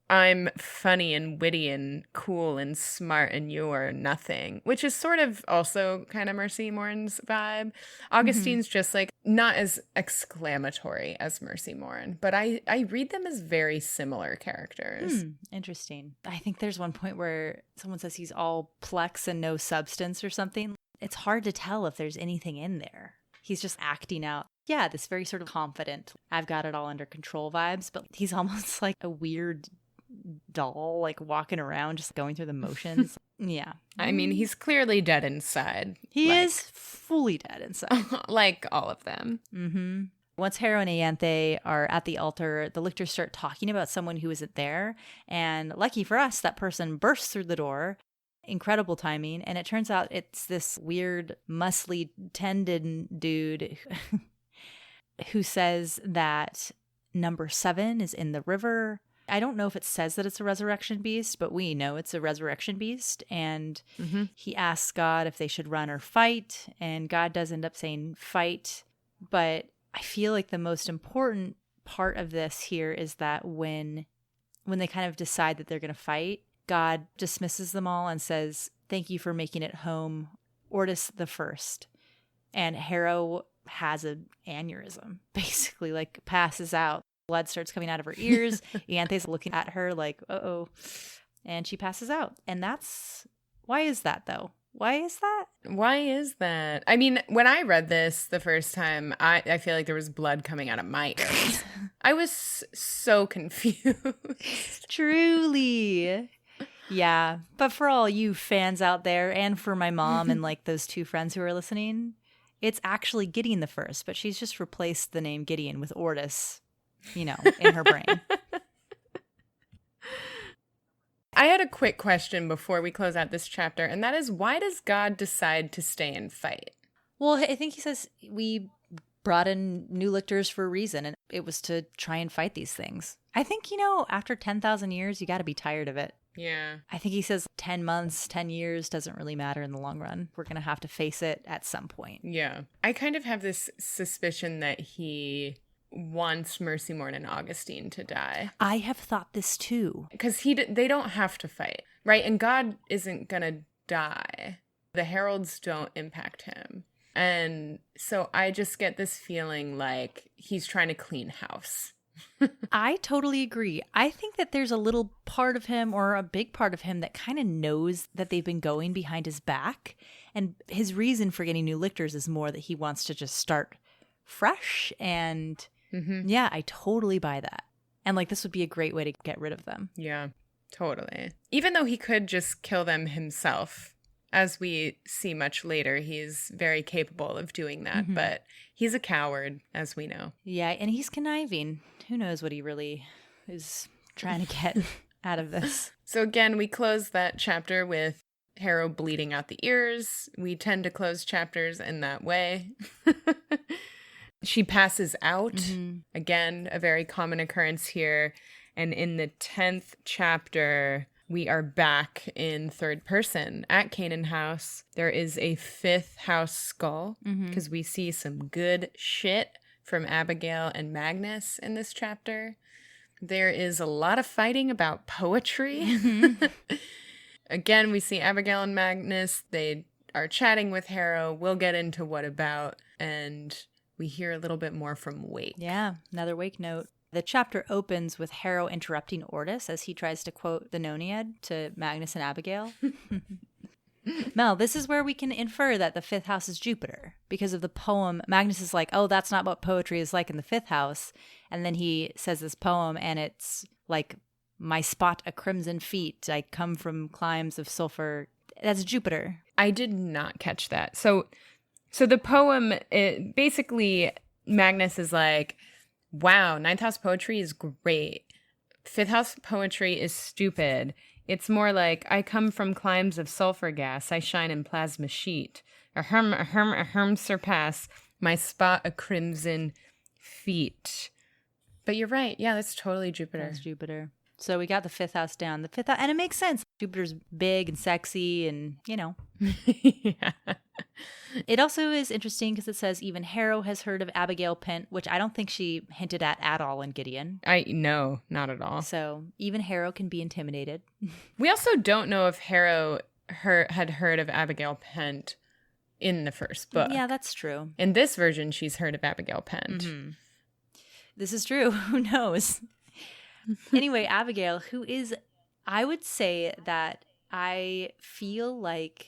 I'm funny and witty and cool and smart and you're nothing, which is sort of also kind of Mercy Morn's vibe. Augustine's just like not as exclamatory as Mercy Morn, but I read them as very similar characters. Interesting. I think there's one point where someone says he's all plex and no substance or something. It's hard to tell if there's anything in there. He's just acting out. Yeah, this very sort of confident, I've got it all under control vibes, but he's almost like a weird doll, like walking around, just going through the motions. Yeah. I mean, he's clearly dead inside. He is fully dead inside. Like all of them. Once Harrow and Ianthe are at the altar, the lictors start talking about someone who isn't there. And lucky for us, that person bursts through the door. Incredible timing. And it turns out it's this weird, muscly, tendon dude who says that number 7 is in the river. I don't know if it says that it's a resurrection beast, but we know it's a resurrection beast. And he asks God if they should run or fight. And God does end up saying fight. But I feel like the most important part of this here is that when they kind of decide that they're going to fight, God dismisses them all and says, thank you for making it home, Ortus the First. And Harrow has an aneurysm, basically, like passes out. Blood starts coming out of her ears. Ianthe's looking at her like, uh-oh. And she passes out. And why is that, though? Why is that? Why is that? I mean, when I read this the first time, I feel like there was blood coming out of my ears. I was so confused. Truly. Yeah. But for all you fans out there, and for my mom and like those two friends who are listening, it's actually Gideon the First, but she's just replaced the name Gideon with Ortus, in her brain. I had a quick question before we close out this chapter, and that is, why does God decide to stay and fight? Well, I think he says we brought in new lictors for a reason, and it was to try and fight these things. I think, after 10,000 years, you got to be tired of it. Yeah. I think he says 10 months, 10 years doesn't really matter in the long run. We're going to have to face it at some point. Yeah. I kind of have this suspicion that he wants Mercy Morn and Augustine to die. I have thought this too. Because they don't have to fight, right? And God isn't going to die. The heralds don't impact him. And so I just get this feeling like he's trying to clean house. I totally agree. I think that there's a little part of him, or a big part of him, that kind of knows that they've been going behind his back. And his reason for getting new lictors is more that he wants to just start fresh. And yeah, I totally buy that. And like, this would be a great way to get rid of them. Yeah, totally. Even though he could just kill them himself. As we see much later, he's very capable of doing that, but he's a coward, as we know. Yeah, and he's conniving. Who knows what he really is trying to get out of this. So again, we close that chapter with Harrow bleeding out the ears. We tend to close chapters in that way. She passes out. Again, a very common occurrence here. And in the 10th chapter, we are back in third person at Canaan House. There is a fifth house skull because we see some good shit from Abigail and Magnus in this chapter. There is a lot of fighting about poetry. Again, we see Abigail and Magnus. They are chatting with Harrow. We'll get into what about. And we hear a little bit more from Wake. Yeah, another Wake note. The chapter opens with Harrow interrupting Ortus as he tries to quote the Noniad to Magnus and Abigail. Mel, this is where we can infer that the fifth house is Jupiter. Because of the poem, Magnus is like, oh, that's not what poetry is like in the fifth house. And then he says this poem, and it's like, my spot a crimson feet, I come from climes of sulfur. That's Jupiter. I did not catch that. So the poem, basically, Magnus is like, wow, ninth house poetry is great. Fifth house poetry is stupid. It's more like, I come from climes of sulfur gas. I shine in plasma sheet. Ahem, surpass. My spot a crimson feet. But you're right. Yeah, that's totally Jupiter. That's Jupiter. So we got the fifth house down. The fifth house, and it makes sense. Jupiter's big and sexy and, Yeah. It also is interesting because it says even Harrow has heard of Abigail Pent, which I don't think she hinted at all in Gideon. No, not at all. So even Harrow can be intimidated. We also don't know if Harrow had heard of Abigail Pent in the first book. Yeah, that's true. In this version, she's heard of Abigail Pent. This is true. Who knows? Anyway, Abigail, who is, I would say that I feel like,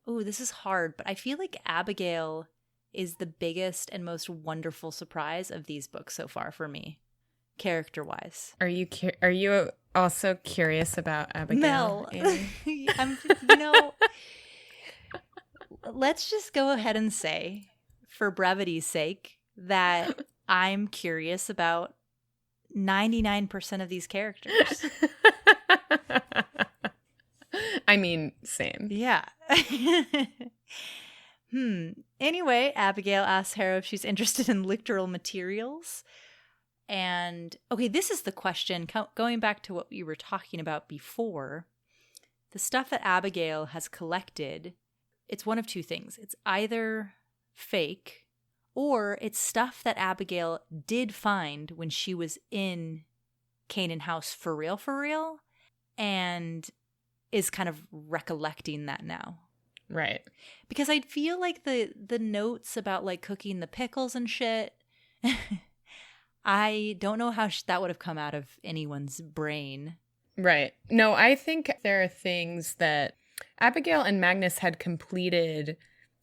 oh, this is hard, but I feel like Abigail is the biggest and most wonderful surprise of these books so far for me, character-wise. Are you also curious about Abigail? Mel, let's just go ahead and say, for brevity's sake, that I'm curious about 99% of these characters. I mean, same. Yeah. Anyway, Abigail asks Harrow if she's interested in lictoral materials. And, okay, this is the question. Going back to what we were talking about before, the stuff that Abigail has collected, it's one of two things. It's either fake, or it's stuff that Abigail did find when she was in Canaan House for real, and is kind of recollecting that now. Right. Because I feel like the notes about like cooking the pickles and shit, I don't know how that would have come out of anyone's brain. Right. No, I think there are things that Abigail and Magnus had completed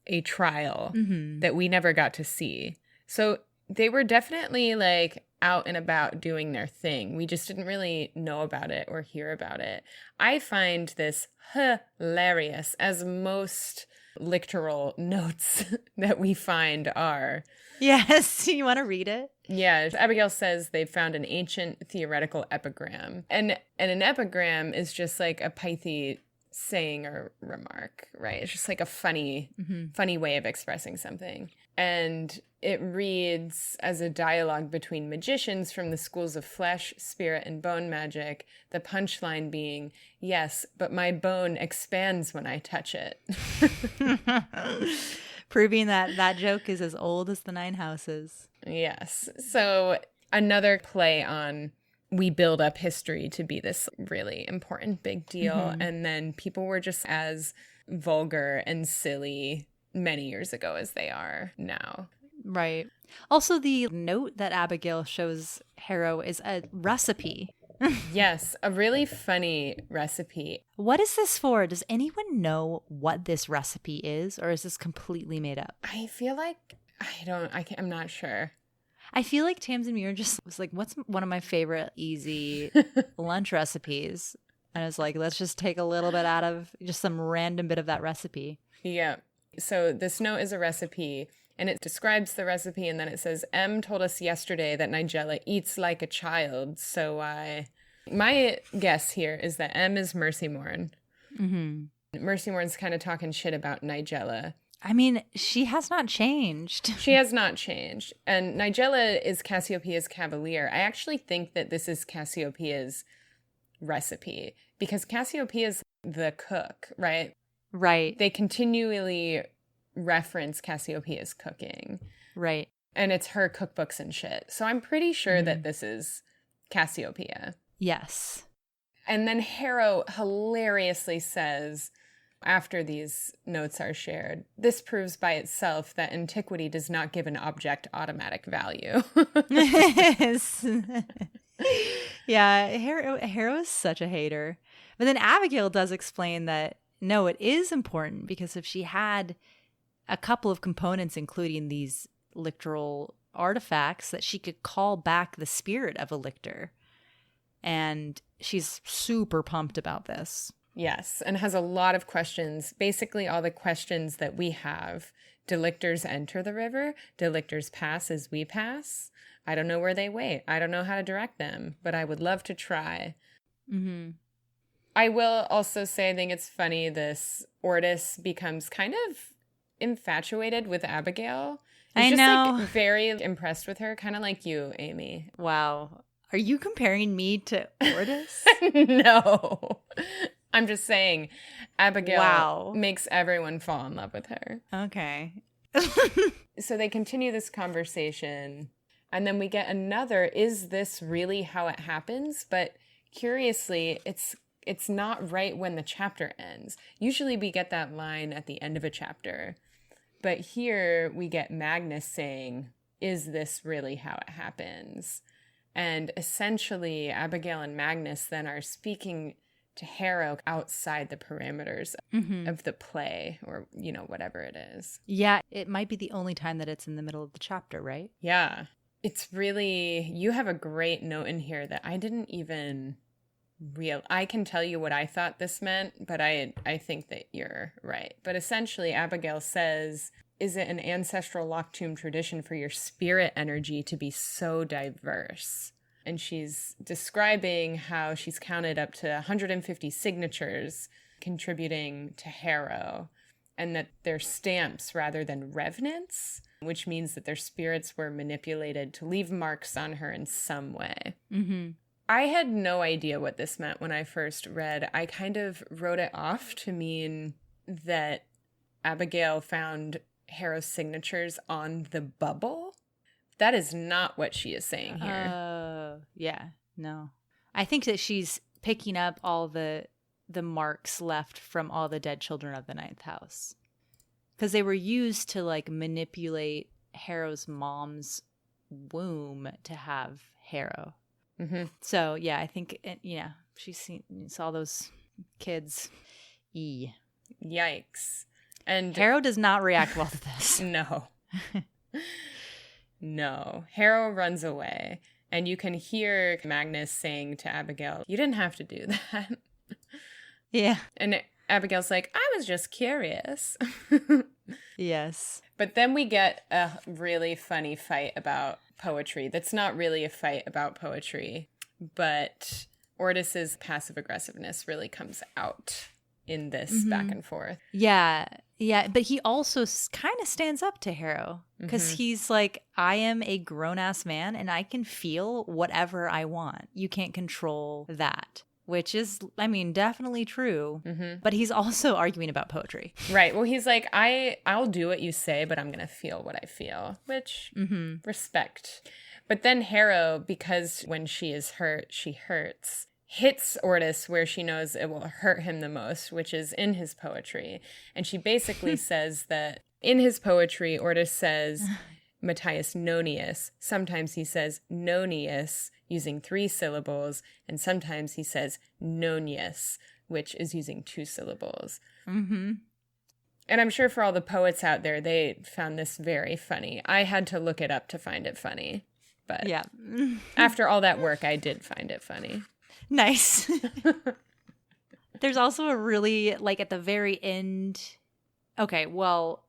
a trial that we never got to see. So they were definitely like out and about doing their thing. We just didn't really know about it or hear about it. I find this hilarious, as most lictoral notes that we find are. Yes, you want to read it? Yeah, Abigail says they found an ancient theoretical epigram. And an epigram is just like a pithy saying or remark, right? It's just like a funny way of expressing something. And it reads as a dialogue between magicians from the schools of flesh, spirit, and bone magic, the punchline being, yes, but my bone expands when I touch it. Proving that joke is as old as the 9 houses. Yes. So another play on we build up history to be this really important big deal. And then people were just as vulgar and silly many years ago as they are now. Right. Also, the note that Abigail shows Harrow is a recipe. Yes, a really funny recipe. What is this for? Does anyone know what this recipe is, or is this completely made up? I feel like I'm not sure. I feel like Tamsyn Muir just was like, what's one of my favorite easy lunch recipes? And I was like, let's just take a little bit out of just some random bit of that recipe. Yeah. So this note is a recipe, and it describes the recipe, and then it says, M told us yesterday that Nigella eats like a child, so my guess here is that M is Mercy Morn. Mercy Morn's kind of talking shit about Nigella. I mean, she has not changed. She has not changed. And Nigella is Cassiopeia's cavalier. I actually think that this is Cassiopeia's recipe, because Cassiopeia's the cook, right? Right. They continually reference Cassiopeia's cooking. Right. And it's her cookbooks and shit. So I'm pretty sure that this is Cassiopeia. Yes. And then Harrow hilariously says, after these notes are shared, this proves by itself that antiquity does not give an object automatic value. Yes. Yeah, Harrow is such a hater. But then Abigail does explain that, no, it is important, because if she had a couple of components, including these lictoral artifacts, that she could call back the spirit of a lictor. And she's super pumped about this. Yes, and has a lot of questions, basically all the questions that we have. Do lictors enter the river? Do lictors pass as we pass? I don't know where they wait. I don't know how to direct them, but I would love to try. I will also say, I think it's funny, this Ortus becomes kind of infatuated with Abigail. He's just like very impressed with her, kind of like you, Amy. Wow. Are you comparing me to Ortus? No. I'm just saying Abigail makes everyone fall in love with her. Okay. So they continue this conversation, and then we get another, is this really how it happens? But curiously, it's not right when the chapter ends. Usually we get that line at the end of a chapter. But here we get Magnus saying, is this really how it happens? And essentially, Abigail and Magnus then are speaking to Harrow outside the parameters of the play, or, you know, whatever it is. Yeah, it might be the only time that it's in the middle of the chapter, right? Yeah. It's really, you have a great note in here that I didn't even I can tell you what I thought this meant, but I think that you're right. But essentially, Abigail says, is it an ancestral locked tomb tradition for your spirit energy to be so diverse? And she's describing how she's counted up to 150 signatures contributing to Harrow, and that they're stamps rather than revenants, which means that their spirits were manipulated to leave marks on her in some way. I had no idea what this meant when I first read. I kind of wrote it off to mean that Abigail found Harrow's signatures on the bubble. That is not what she is saying here. Yeah, no. I think that she's picking up all the marks left from all the dead children of the ninth house, because they were used to like manipulate Harrow's mom's womb to have Harrow. Mm-hmm. So, yeah, I think, she saw those kids. Yikes. And Harrow does not react well to this. No. No. Harrow runs away. And you can hear Magnus saying to Abigail, "You didn't have to do that." Yeah. And Abigail's like, "I was just curious." Yes. But then we get a really funny fight about poetry. That's not really a fight about poetry, but Ortus's passive aggressiveness really comes out in this back and forth. Yeah. Yeah. But he also kind of stands up to Harrow because he's like, I am a grown ass man and I can feel whatever I want. You can't control that. Which is, I mean, definitely true. But he's also arguing about poetry. Right. Well, he's like, I'll do what you say, but I'm going to feel what I feel, which respect. But then Harrow, because when she is hurt, she hurts, hits Ortus where she knows it will hurt him the most, which is in his poetry. And she basically says that in his poetry, Ortus says, Matthias Nonius. Sometimes he says Nonius, using 3 syllables, and sometimes he says Nonius, which is using 2 syllables. And I'm sure for all the poets out there, they found this very funny. I had to look it up to find it funny. But yeah. After all that work, I did find it funny. Nice. There's also a really, like at the very end. Okay, well,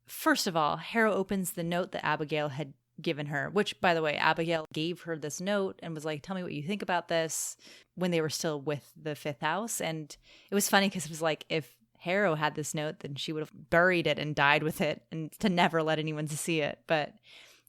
first of all, Harrow opens the note that Abigail had given her, which, by the way, Abigail gave her this note and was like, tell me what you think about this, when they were still with the 5th house. And it was funny because it was like, if Harrow had this note, then she would have buried it and died with it and to never let anyone see it. But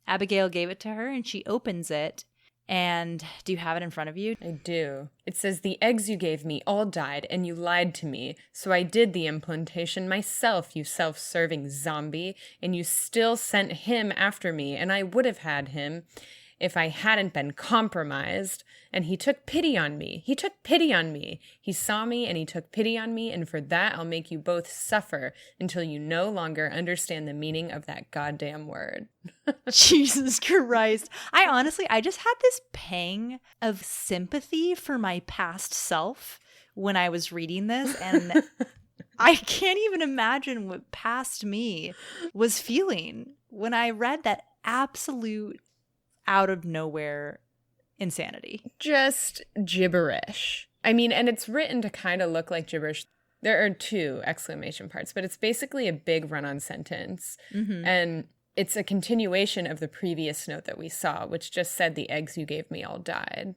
Abigail gave it to her and she opens it. And do you have it in front of you? I do. It says, "The eggs you gave me all died, and you lied to me. So I did the implantation myself, you self-serving zombie. And you still sent him after me, and I would have had him if I hadn't been compromised. And he took pity on me. He took pity on me. He saw me, and he took pity on me. And for that, I'll make you both suffer until you no longer understand the meaning of that goddamn word." Jesus Christ. I just had this pang of sympathy for my past self when I was reading this. And I can't even imagine what past me was feeling when I read that absolute out of nowhere insanity. Just gibberish. I mean, and it's written to kind of look like gibberish. There are 2 exclamation parts, but it's basically a big run-on sentence. And it's a continuation of the previous note that we saw, which just said, "The eggs you gave me all died."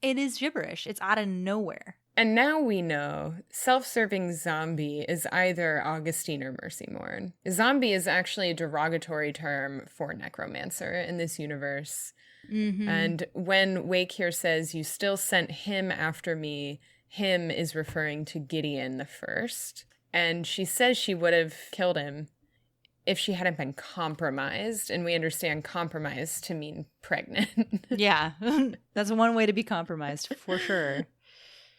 It is gibberish. It's out of nowhere. And now we know self-serving zombie is either Augustine or Mercy Morn. Zombie is actually a derogatory term for necromancer in this universe. And when Wake here says, "You still sent him after me," him is referring to Gideon the First. And she says she would have killed him if she hadn't been compromised. And we understand compromised to mean pregnant. Yeah, that's one way to be compromised, for sure.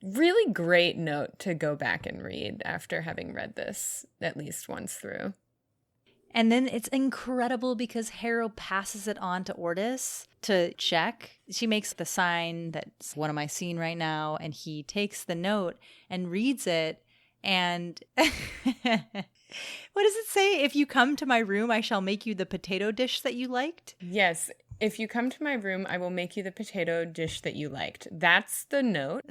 Really great note to go back and read after having read this at least once through. And then it's incredible because Harrow passes it on to Ortus to check. She makes the sign that's, "What am I seeing right now?" And he takes the note and reads it. And what does it say? "If you come to my room, I shall make you the potato dish that you liked." Yes. "If you come to my room, I will make you the potato dish that you liked." That's the note.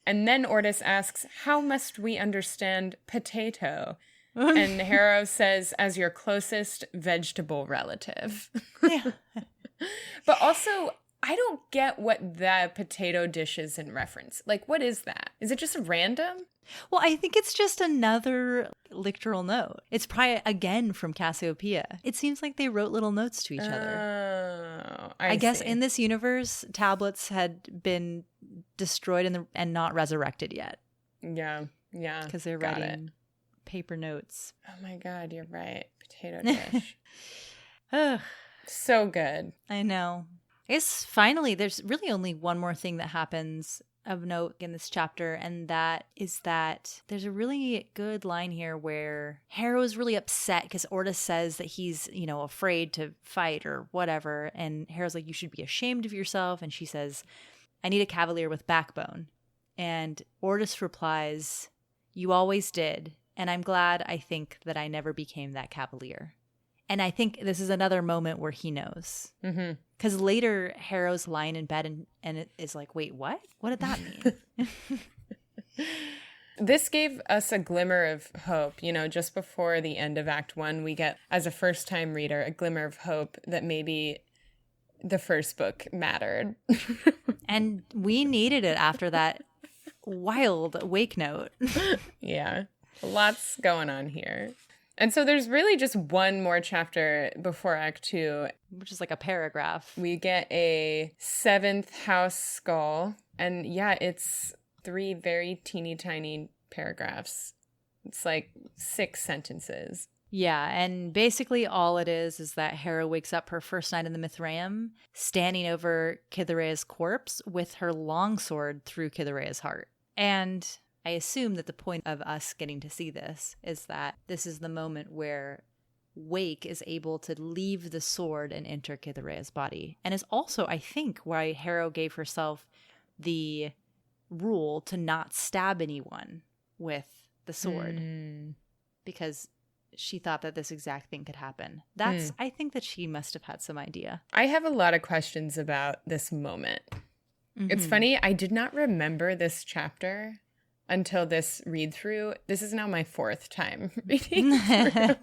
And then Ortus asks, "How must we understand potato?" And Harrow says, "As your closest vegetable relative." Yeah. But also, I don't get what the potato dish is in reference. Like, what is that? Is it just random? Well, I think it's just another literal note. It's probably, again, from Cassiopeia. It seems like they wrote little notes to each other. I guess in this universe, tablets had been destroyed and not resurrected yet. Yeah. Because they're writing paper notes. Oh my God, you're right. Potato dish. Ugh. So good. I know. I guess finally, there's really only one more thing that happens of note in this chapter, and that is that there's a really good line here where Harrow is really upset because Ortus says that he's, afraid to fight or whatever, and Harrow's like, you should be ashamed of yourself, and she says, I need a cavalier with backbone. And Ortus replies, you always did, and I'm glad I think that I never became that cavalier. And I think this is another moment where he knows. Because later, Harrow's lying in bed and it is like, wait, what? What did that mean? This gave us a glimmer of hope. Just before the end of Act 1, we get, as a first-time reader, a glimmer of hope that maybe the first book mattered. And we needed it after that wild Wake note. Yeah, lots going on here. And so there's really just one more chapter before Act 2. Which is like a paragraph. We get a 7th house skull. And yeah, it's 3 very teeny tiny paragraphs. It's like 6 sentences. Yeah, and basically all it is that Harrow wakes up her first night in the Mithraeum, standing over Cytherea's corpse with her longsword through Cytherea's heart. And I assume that the point of us getting to see this is that this is the moment where Wake is able to leave the sword and enter Cytherea's body. And is also, I think, why Harrow gave herself the rule to not stab anyone with the sword. Because she thought that this exact thing could happen. I think that she must have had some idea. I have a lot of questions about this moment. It's funny, I did not remember this chapter until this read through. This is now my 4th time reading through.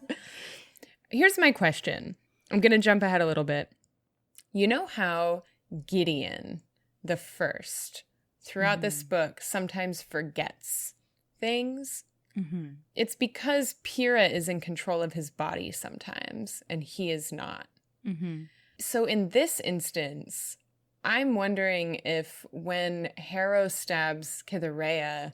Here's my question. I'm going to jump ahead a little bit. You know how Gideon, the first, throughout this book, sometimes forgets things? It's because Pyrrha is in control of his body sometimes, and he is not. So in this instance, I'm wondering if when Harrow stabs Cytherea,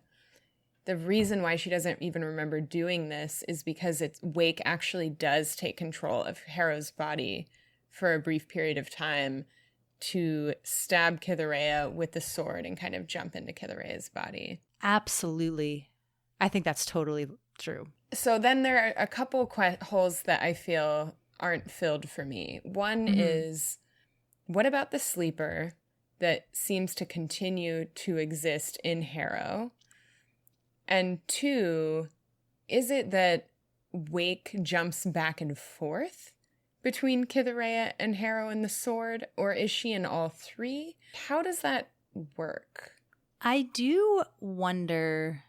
the reason why she doesn't even remember doing this is because Wake actually does take control of Harrow's body for a brief period of time to stab Cytherea with the sword and kind of jump into Cytherea's body. Absolutely. I think that's totally true. So then there are a couple holes that I feel aren't filled for me. One is, what about the sleeper that seems to continue to exist in Harrow? And 2, is it that Wake jumps back and forth between Cytherea and Harrow and the sword, or is she in all 3? How does that work? I do wonder,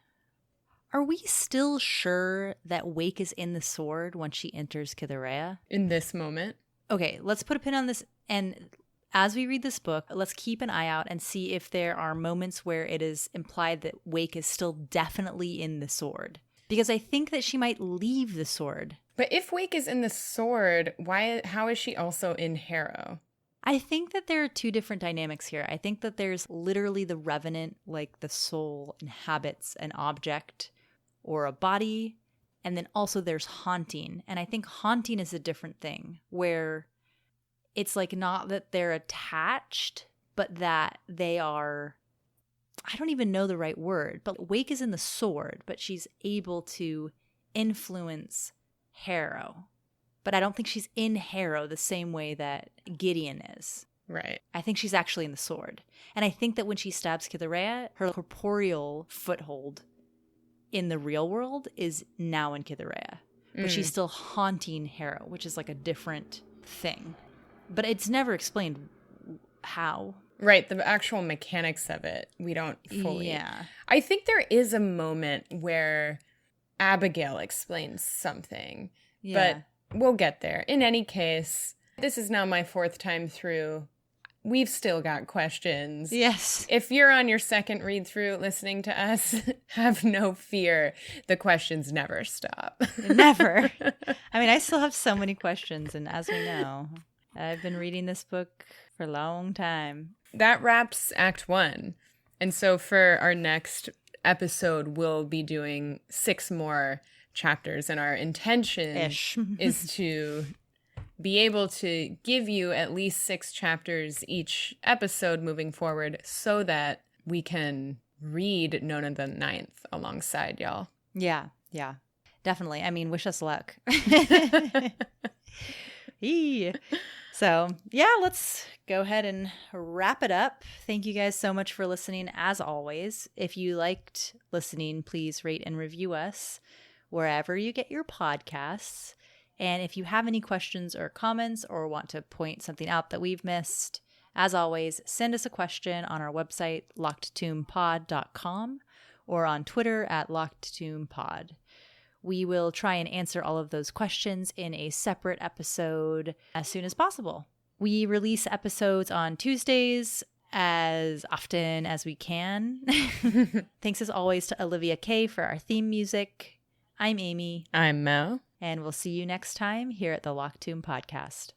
are we still sure that Wake is in the sword when she enters Cytherea? In this moment? Okay, let's put a pin on this, and as we read this book, let's keep an eye out and see if there are moments where it is implied that Wake is still definitely in the sword. Because I think that she might leave the sword. But if Wake is in the sword, how is she also in Harrow? I think that there are 2 different dynamics here. I think that there's literally the revenant, like the soul inhabits an object or a body, and then also there's haunting. And I think haunting is a different thing, where it's like not that they're attached, but that they are, I don't even know the right word, but Wake is in the sword, but she's able to influence Harrow. But I don't think she's in Harrow the same way that Gideon is. Right. I think she's actually in the sword. And I think that when she stabs Cytherea, her corporeal foothold in the real world is now in Cytherea. But she's still haunting Harrow, which is like a different thing. But it's never explained how. Right, the actual mechanics of it, we don't fully. Yeah. I think there is a moment where Abigail explains something, but we'll get there. In any case, this is now my 4th time through. We've still got questions. Yes. If you're on your 2nd read through listening to us, have no fear. The questions never stop. Never. I mean, I still have so many questions, and as we know, I've been reading this book for a long time. That wraps Act 1. And so for our next episode, we'll be doing 6 more chapters. And our intention is to be able to give you at least 6 chapters each episode moving forward so that we can read Nona the Ninth alongside y'all. Yeah, definitely. I mean, wish us luck. So, yeah, let's go ahead and wrap it up. Thank you guys so much for listening, as always. If you liked listening, please rate and review us wherever you get your podcasts. And if you have any questions or comments or want to point something out that we've missed, as always, send us a question on our website, lockedtombpod.com, or on Twitter at lockedtombpod. We will try and answer all of those questions in a separate episode as soon as possible. We release episodes on Tuesdays as often as we can. Thanks as always to Olivia K for our theme music. I'm Amy. I'm Mel. And we'll see you next time here at the Locked Tomb Podcast.